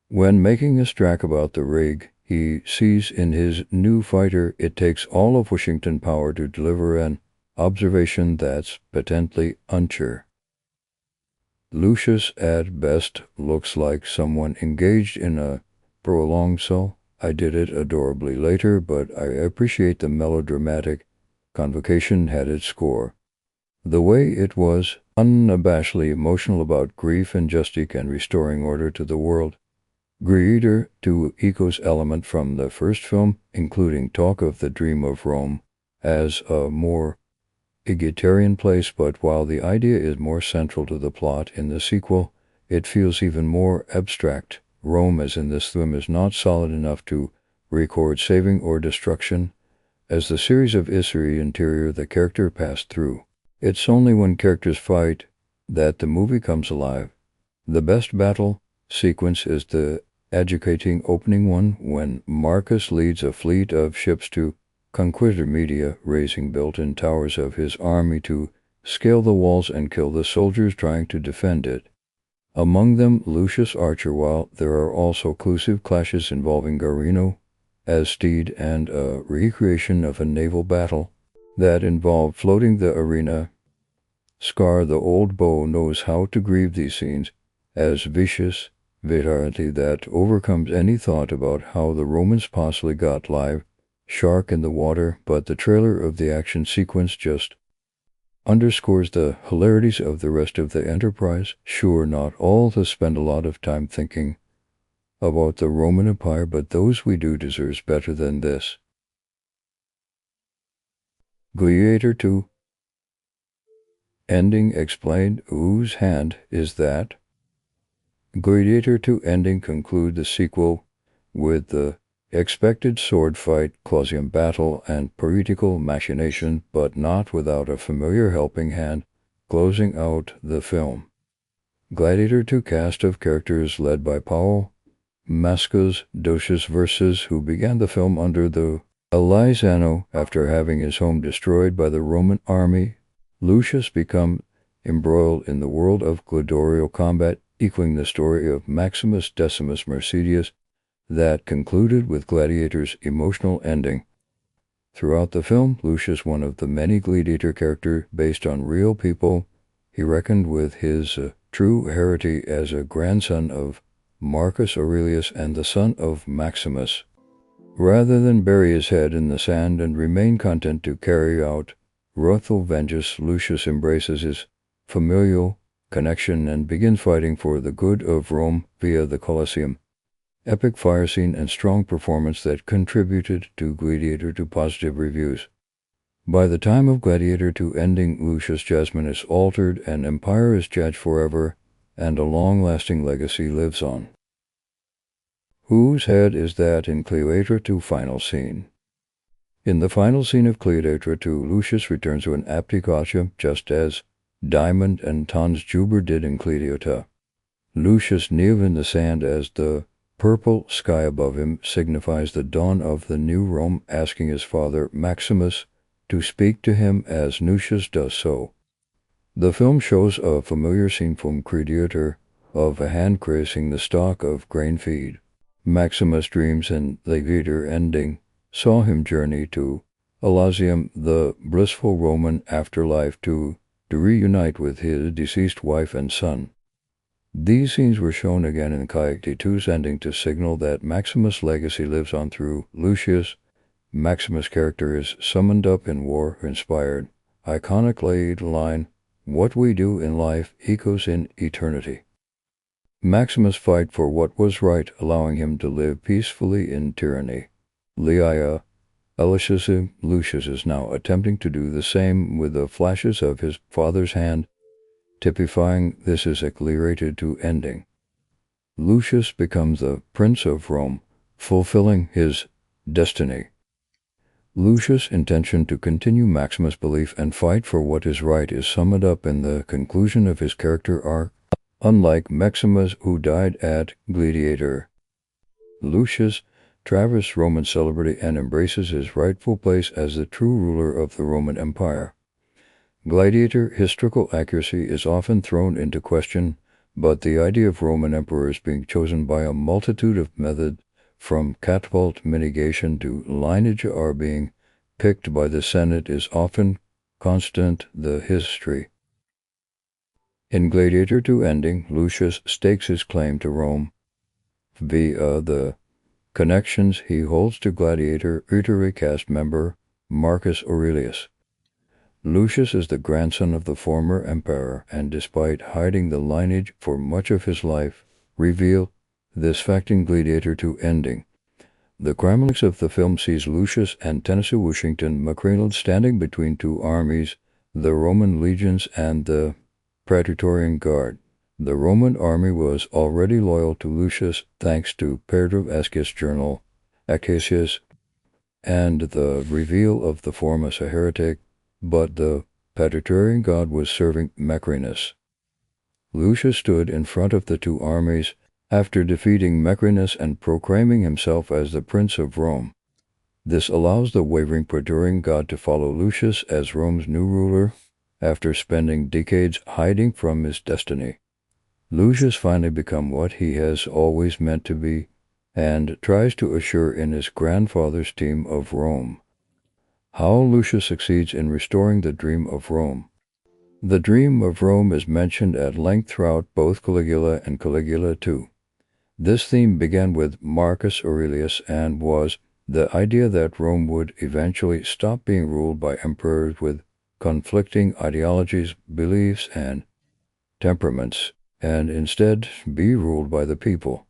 When making his track about the rig, he sees in his new fighter it takes all of Washington power to deliver an observation that's patently unsure. Lucius at best looks like someone engaged in a prolonged so I did it adorably later, but I appreciate the melodramatic convocation had its score. The way it was unabashedly emotional about grief and justice and restoring order to the world. Gladiator 2 echoes element from the first film, including talk of the dream of Rome as a more egalitarian place, but while the idea is more central to the plot in the sequel, it feels even more abstract. Rome, as in this film, is not solid enough to record saving or destruction, as the series of history interior the character passed through. It's only when characters fight that the movie comes alive. The best battle sequence is the agitating opening one when Marcus leads a fleet of ships to conquer Media, raising built-in towers of his army to scale the walls and kill the soldiers trying to defend it. Among them Lucius Archer, while there are also inclusive clashes involving Garino as steed and a recreation of a naval battle that involved floating the arena. Scar the old beau knows how to grieve these scenes as vicious vitality that overcomes any thought about how the Romans possibly got live shark in the water, but the trailer of the action sequence just underscores the hilarities of the rest of the enterprise. Sure, not all to spend a lot of time thinking about the Roman Empire, but those we do deserves better than this. Gladiator 2 ending explained. Whose hand is that? Gladiator 2 ending conclude the sequel with the expected sword fight, Colosseum battle, and political machination, but not without a familiar helping hand closing out the film. Gladiator 2 cast of characters led by Paul Mascos Docius versus who began the film under the Alizano after having his home destroyed by the Roman army. Lucius become embroiled in the world of gladiatorial combat, equaling the story of Maximus Decimus Mercedius that concluded with Gladiator's emotional ending. Throughout the film, Lucius, one of the many Gladiator characters based on real people, he reckoned with his true heritage as a grandson of Marcus Aurelius and the son of Maximus. Rather than bury his head in the sand and remain content to carry out wrathful vengeance, Lucius embraces his familial connection and begins fighting for the good of Rome via the Colosseum. Epic fire scene and strong performance that contributed to Gladiator to positive reviews. By the time of Gladiator 2 ending, Lucius' judgment is altered, an empire is judged forever, and a long-lasting legacy lives on. Whose head is that in Gladiator 2 final scene? In the final scene of Gladiator 2, Lucius returns to an abdication just as Diamond and Tons Juber did in Gladiator. Lucius kneels in the sand as the purple sky above him signifies the dawn of the new Rome, asking his father Maximus to speak to him as Lucius does so. The film shows a familiar scene from Gladiator of a hand caressing the stalk of grain feed. Maximus dreams and Gladiator ending saw him journey to Elysium, the blissful Roman afterlife, to reunite with his deceased wife and son. These scenes were shown again in Gladiator 2's ending to signal that Maximus' legacy lives on through Lucius. Maximus' character is summoned up in war-inspired, iconic line, "What we do in life echoes in eternity." Maximus fight for what was right, allowing him to live peacefully in tyranny. Leia Lucius is now attempting to do the same with the flashes of his father's hand, typifying this is a Gladiator 2 ending. Lucius becomes the Prince of Rome, fulfilling his destiny. Lucius' intention to continue Maximus' belief and fight for what is right is summed up in the conclusion of his character arc. Unlike Maximus, who died at Gladiator, Lucius traverses Roman celebrity and embraces his rightful place as the true ruler of the Roman Empire. Gladiator historical accuracy is often thrown into question, but the idea of Roman emperors being chosen by a multitude of methods, from catapult mitigation to lineage, are being picked by the Senate is often constant. The history In Gladiator 2 ending, Lucius stakes his claim to Rome via the connections he holds to Gladiator Rhetoric cast member Marcus Aurelius. Lucius is the grandson of the former emperor, and despite hiding the lineage for much of his life, reveal this fact in Gladiator 2 ending. The climax of the film sees Lucius and Tennessee Washington McClellan standing between two armies, the Roman legions and the Praetorian Guard. The Roman army was already loyal to Lucius thanks to Perdiv journal, Acacius, and the reveal of the form as a heretic, but the Praetorian Guard was serving Macrinus. Lucius stood in front of the two armies after defeating Macrinus and proclaiming himself as the Prince of Rome. This allows the wavering Praetorian Guard to follow Lucius as Rome's new ruler after spending decades hiding from his destiny. Lucius finally becomes what he has always meant to be and tries to assure in his grandfather's team of Rome. How Lucius succeeds in restoring the dream of Rome. The dream of Rome is mentioned at length throughout both Caligula and Caligula II. This theme began with Marcus Aurelius and was the idea that Rome would eventually stop being ruled by emperors with conflicting ideologies, beliefs, and temperaments, and instead be ruled by the people.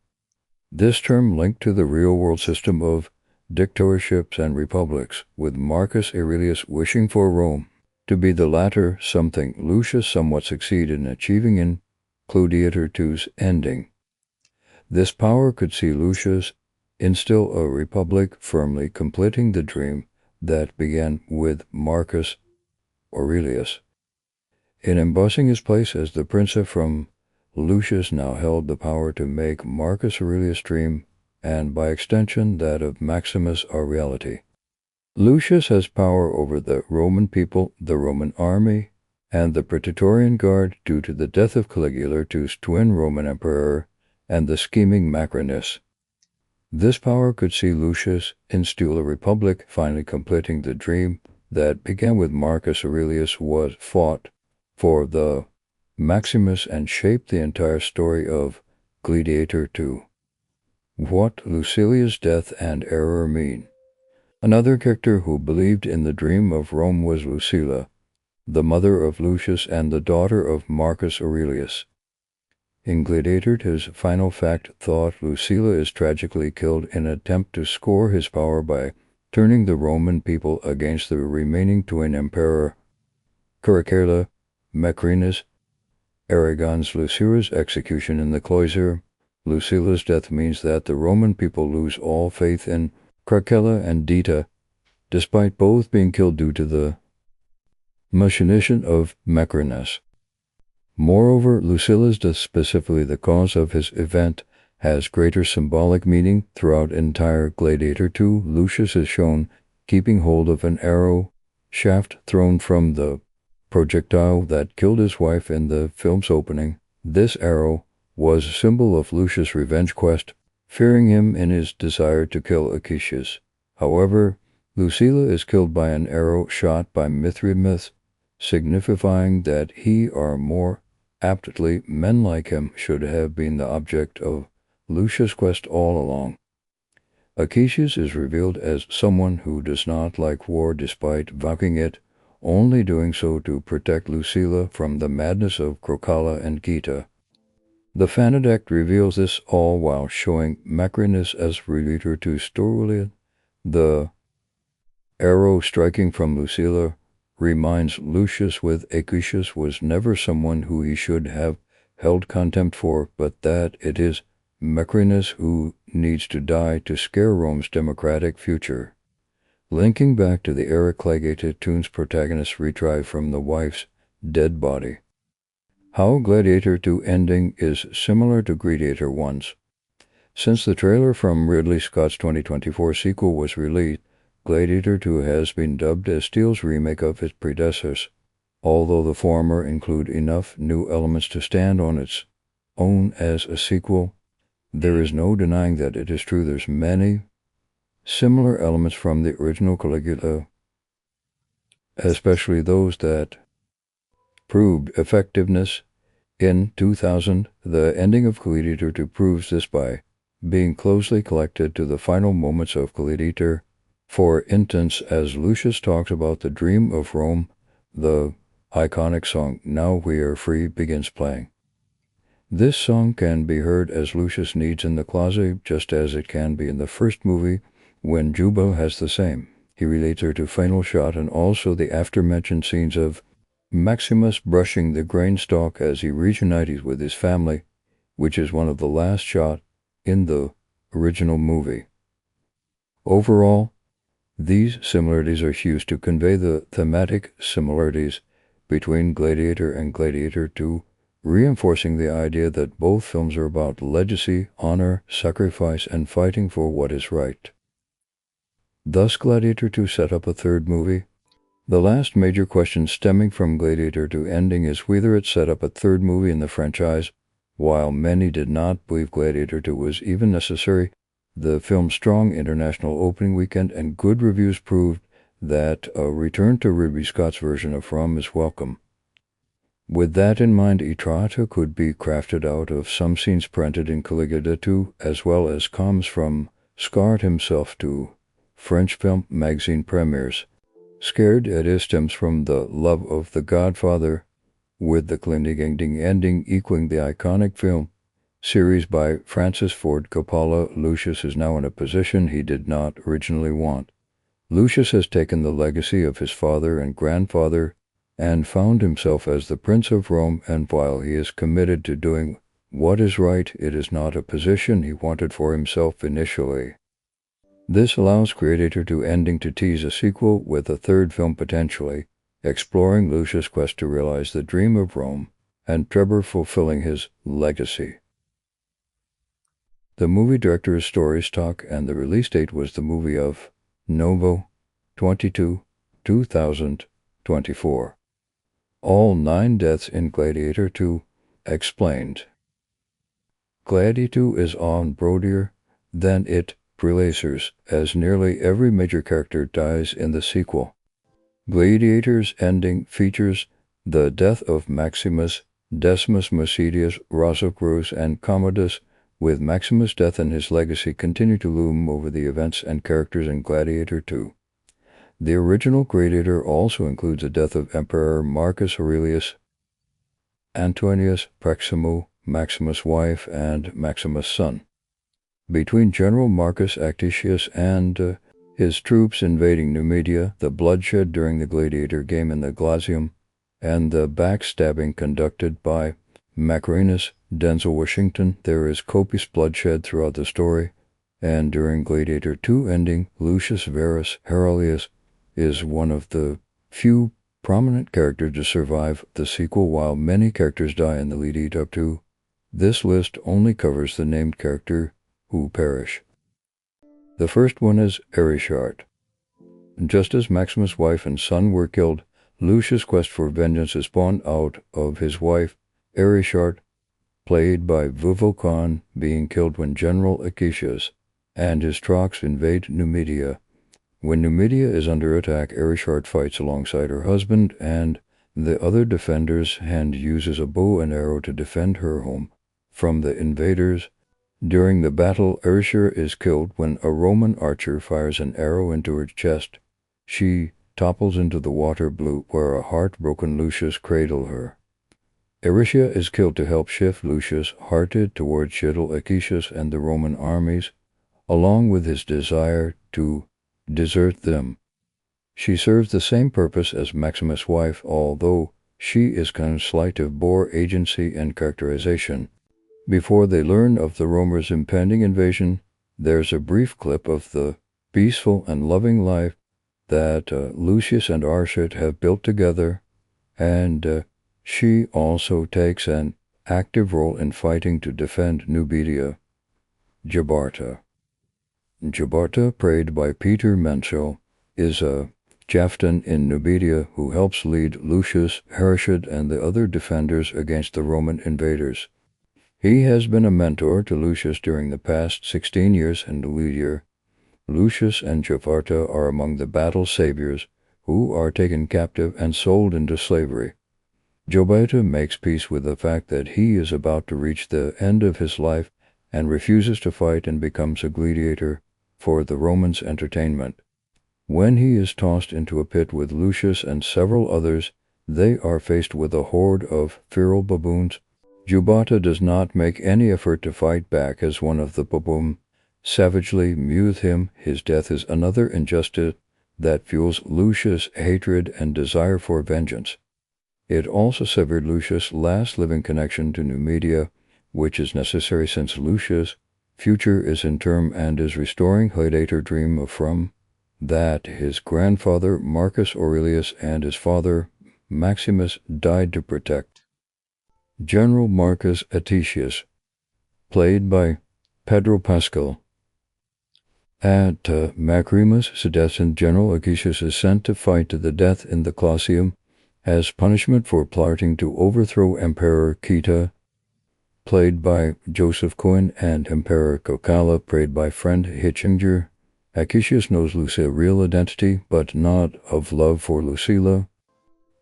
This term linked to the real-world system of dictatorships and republics, with Marcus Aurelius wishing for Rome to be the latter, something Lucius somewhat succeeded in achieving in Gladiator II's ending. This power could see Lucius instill a republic, firmly completing the dream that began with Marcus Aurelius. In embossing his place as the prince from Lucius now held the power to make Marcus Aurelius' dream, and by extension that of Maximus, a reality. Lucius has power over the Roman people, the Roman army, and the Praetorian Guard due to the death of Caligula II's twin Roman emperor and the scheming Macrinus. This power could see Lucius instill a republic, finally completing the dream that began with Marcus Aurelius was fought for the Maximus and shaped the entire story of Gladiator II. What Lucilia's death and error mean. Another character who believed in the dream of Rome was Lucilla, the mother of Lucius and the daughter of Marcus Aurelius. In Gladiator, his final fact thought Lucilla is tragically killed in an attempt to score his power by turning the Roman people against the remaining twin emperor, Caracalla, Macrinus. Aragon's Lucilla's execution in the cloister. Lucilla's death means that the Roman people lose all faith in Caracalla and Dita, despite both being killed due to the machination of Macrinus. Moreover, Lucilla's death, specifically the cause of his event, has greater symbolic meaning throughout entire Gladiator II. Lucius is shown keeping hold of an arrow shaft thrown from the projectile that killed his wife in the film's opening. This arrow was a symbol of Lucius' revenge quest, fearing him in his desire to kill Acacius. However, Lucilla is killed by an arrow shot by Mithridates, signifying that he or more aptly men like him should have been the object of Lucius' quest all along. Acacius is revealed as someone who does not like war despite vowing it, only doing so to protect Lucilla from the madness of Caracalla and Gita. The Fanad Act reveals this all while showing Macrinus as relator to Storulia. The arrow striking from Lucilla reminds Lucius with Acacius was never someone who he should have held contempt for, but that it is Macrinus who needs to die to scare Rome's democratic future. Linking back to the era Gladiator II's protagonist retrieve from the wife's dead body. How Gladiator II ending is similar to Gladiator I's. Since the trailer from Ridley Scott's 2024 sequel was released, Gladiator II has been dubbed as Steele's remake of its predecessors. Although the former include enough new elements to stand on its own as a sequel, there is no denying that it is true there's many similar elements from the original Caligula, especially those that proved effectiveness In 2000, the ending of Gladiator 2 proves this by being closely connected to the final moments of Gladiator. For instance, as Lucius talks about the dream of Rome, the iconic song Now We Are Free begins playing. This song can be heard as Lucius needs in the closet, just as it can be in the first movie when Jubal has the same. He relates her to Final Shot and also the after-mentioned scenes of Maximus brushing the grain stalk as he reunites with his family, which is one of the last shots in the original movie. Overall, these similarities are used to convey the thematic similarities between Gladiator and Gladiator 2, reinforcing the idea that both films are about legacy, honor, sacrifice, and fighting for what is right. Thus, Gladiator 2 set up a third movie. The last major question stemming from Gladiator 2 ending is whether it set up a third movie in the franchise. While many did not believe Gladiator 2 was even necessary, the film's strong international opening weekend and good reviews proved that a return to Ridley Scott's version of Rome is welcome. With that in mind, Itrata could be crafted out of some scenes printed in Caligula 2, as well as comes from Scott himself to French film magazine premieres. Scared it stems from the love of The Godfather, with the climactic ending equaling the iconic film series by Francis Ford Coppola. Lucius is now in a position he did not originally want. Lucius has taken the legacy of his father and grandfather and found himself as the Prince of Rome, and while he is committed to doing what is right, it is not a position he wanted for himself initially. This allows Gladiator 2 ending to tease a sequel with a third film potentially, exploring Lucius' quest to realize the dream of Rome and Trevor fulfilling his legacy. The movie director is story stock, and the release date was the movie of Novo 22, 2024. All 9 deaths in Gladiator 2 explained. Gladiator 2 is on broadier than it realizes, as nearly every major character dies in the sequel. Gladiator's ending features the death of Maximus, Decimus Mausolus, Rosicrucius, and Commodus, with Maximus' death and his legacy continue to loom over the events and characters in Gladiator 2. The original Gladiator also includes the death of Emperor Marcus Aurelius, Antonius Praximo, Maximus' wife, and Maximus' son. Between General Marcus Actitius and his troops invading Numidia, the bloodshed during the Gladiator game in the Glasium, and the backstabbing conducted by Macrinus Denzel Washington, there is copious bloodshed throughout the story, and during Gladiator 2 ending, Lucius Verus Aurelius is one of the few prominent characters to survive the sequel, while many characters die in the lead up to. This list only covers the named character who perish. The first one is Arishart. Just as Maximus' wife and son were killed, Lucius' quest for vengeance is spawned out of his wife, Arishart, played by Vuvo Khan, being killed when General Acacius and his troops invade Numidia. When Numidia is under attack, Arishart fights alongside her husband and the other defenders and uses a bow and arrow to defend her home from the invaders. During the battle, Arishart is killed when a Roman archer fires an arrow into her chest. She topples into the water blue, where a heartbroken Lucius cradles her. Aricia is killed to help shift Lucius' hearted towards General Acacius and the Roman armies, along with his desire to desert them. She serves the same purpose as Maximus' wife, although she is slight of bore agency and characterization. Before they learn of the Romans' impending invasion, there's a brief clip of the peaceful and loving life that Lucius and Arshit have built together, and she also takes an active role in fighting to defend Numidia. Jabarta. Jabarta, played by Peter Menschel, is a chieftain in Numidia who helps lead Lucius, Arshit, and the other defenders against the Roman invaders. He has been a mentor to Lucius during the past 16 years, and Lucius and Jabarta are among the battle saviors who are taken captive and sold into slavery. Jobata makes peace with the fact that he is about to reach the end of his life and refuses to fight and becomes a gladiator for the Romans' entertainment. When he is tossed into a pit with Lucius and several others, they are faced with a horde of feral baboons. Jubata does not make any effort to fight back as one of the baboon savagely mews him. His death is another injustice that fuels Lucius' hatred and desire for vengeance. It also severed Lucius' last living connection to Numidia, which is necessary since Lucius' future is in term and is restoring Gladiator dream from that his grandfather Marcus Aurelius and his father Maximus died to protect. General Marcus Attius, played by Pedro Pascal. At Macrimus, Sedescent General Acacius is sent to fight to the death in the Colosseum as punishment for plotting to overthrow Emperor Kita, played by Joseph Cohen, and Emperor Cocala, played by friend Hitchinger. Acacius knows Lucia's real identity, but not of love for Lucilla.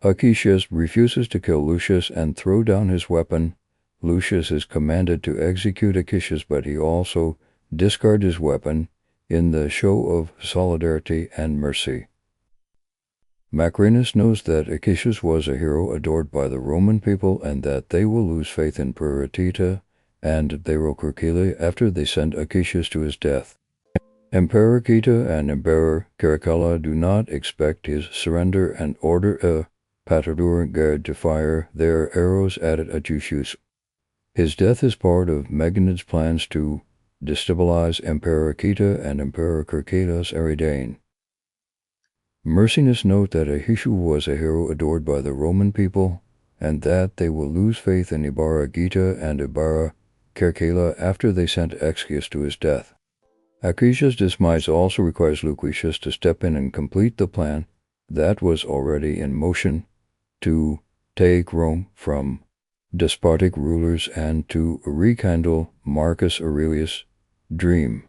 Acacius refuses to kill Lucius and throw down his weapon. Lucius is commanded to execute Acacius, but he also discards his weapon in the show of solidarity and mercy. Macrinus knows that Acacius was a hero adored by the Roman people and that they will lose faith in Puritita and Theracercile after they send Acacius to his death. Emperor Kita and Emperor Caracalla do not expect his surrender and order a Patador guard to fire their arrows at Acacius. His death is part of Meganid's plans to destabilize Emperor Kita and Emperor Caracallas Eridane. Mercinius note that Ahishu was a hero adored by the Roman people, and that they will lose faith in Ibarra Gita and Ibarra Caracalla after they sent Excius to his death. Acacius' demise also requires Lucius to step in and complete the plan that was already in motion to take Rome from despotic rulers and to rekindle Marcus Aurelius' dream.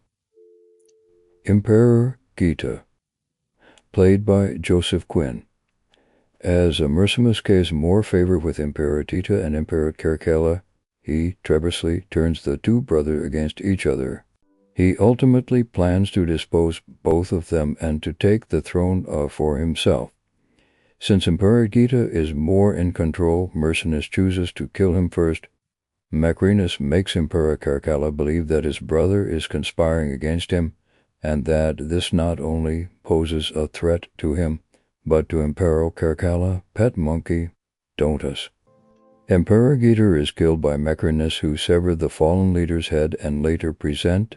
Emperor Gita, played by Joseph Quinn. As Mercimus caves more favor with Emperor Tita and Emperor Caracalla, he treacherously turns the two brothers against each other. He ultimately plans to dispose both of them and to take the throne for himself. Since Emperor Gita is more in control, Mercimus chooses to kill him first. Macrinus makes Emperor Caracalla believe that his brother is conspiring against him, and that this not only poses a threat to him, but to Emperor Caracalla, pet monkey, Dontus. Emperor Gita is killed by Macrinus, who severed the fallen leader's head and later present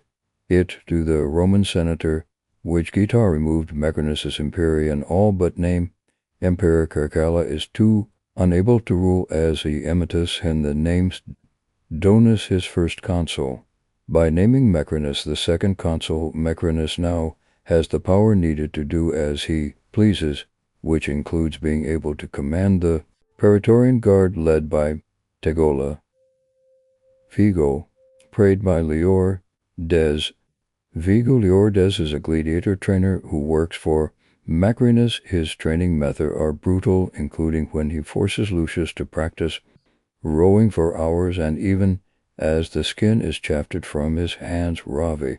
it to the Roman senator, which Gita removed Macrinus's imperium and all but name. Emperor Caracalla is too unable to rule as he emeritus and the names Donus his first consul. By naming Macrinus the second consul, Macrinus now has the power needed to do as he pleases, which includes being able to command the Praetorian Guard led by Tegola. Vigo, played by Leor Des. Vigo Leor Des is a gladiator trainer who works for Macrinus. His training methods are brutal, including when he forces Lucius to practice rowing for hours and even as the skin is chafed from his hands. Ravi,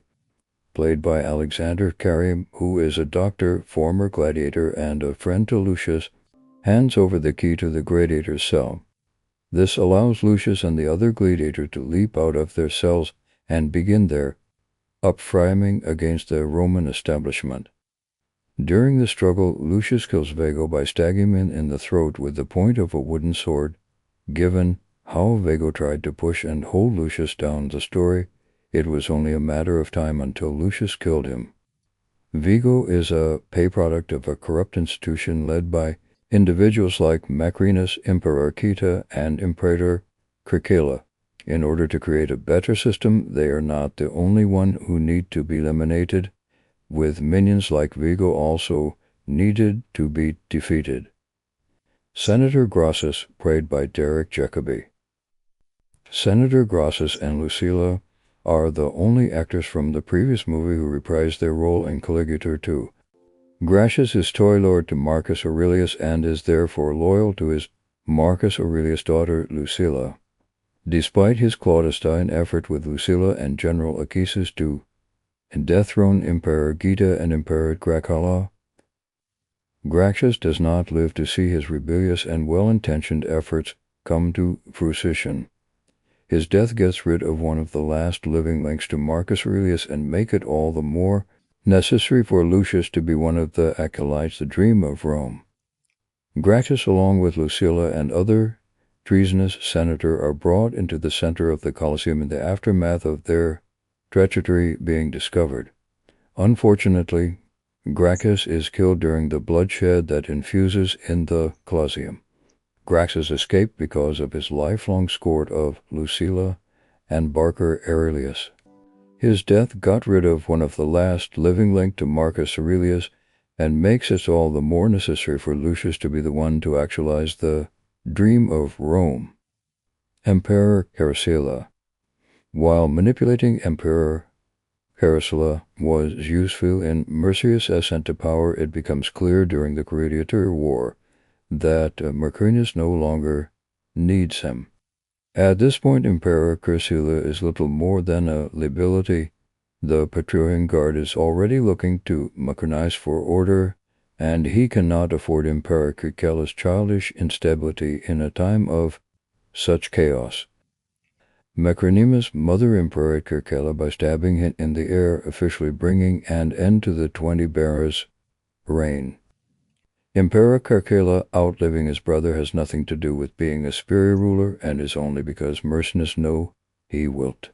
played by Alexander Karim, who is a doctor, former gladiator, and a friend to Lucius, hands over the key to the gladiator's cell. This allows Lucius and the other gladiator to leap out of their cells and begin their upframing against the Roman establishment. During the struggle, Lucius kills Vigo by stabbing him in the throat with the point of a wooden sword. Given how Vigo tried to push and hold Lucius down the story, it was only a matter of time until Lucius killed him. Vigo is a pay product of a corrupt institution led by individuals like Macrinus, Emperor Kita, and Imperator Caracalla. In order to create a better system, they are not the only one who need to be eliminated, with minions like Vigo also needed to be defeated. Senator Grossus, played by Derek Jacobi. Senator Grossus and Lucilla are the only actors from the previous movie who reprised their role in Gladiator 2. Gratius is toy lord to Marcus Aurelius and is therefore loyal to his Marcus Aurelius' daughter Lucilla. Despite his clandestine effort with Lucilla and General Achaeus to dethrone Emperor Geta and Emperor Gracchus, Gracchus does not live to see his rebellious and well-intentioned efforts come to fruition. His death gets rid of one of the last living links to Marcus Aurelius and make it all the more necessary for Lucius to be one of the acolytes, the dream of Rome. Gracchus, along with Lucilla and other treasonous senator, are brought into the center of the Colosseum in the aftermath of their treachery being discovered. Unfortunately, Gracchus is killed during the bloodshed that ensues in the Colosseum. Gracchus escaped because of his lifelong scorn of Lucilla and Barker Aurelius. His death got rid of one of the last living link to Marcus Aurelius and makes it all the more necessary for Lucius to be the one to actualize the dream of Rome. Emperor Caracalla. While manipulating Emperor Caracalla was useful in Mercius' ascent to power, it becomes clear during the Gladiator War that Mercurius no longer needs him. At this point, Emperor Caracalla is little more than a liability. The Praetorian Guard is already looking to Mercurius for order, and he cannot afford Emperor Caracalla's childish instability in a time of such chaos. Mercurius murdered Emperor Caracalla by stabbing him in the air, officially bringing an end to the 20 Bears' reign. Emperor Caracalla outliving his brother has nothing to do with being a superior ruler, and is only because Mercurius know he wilt.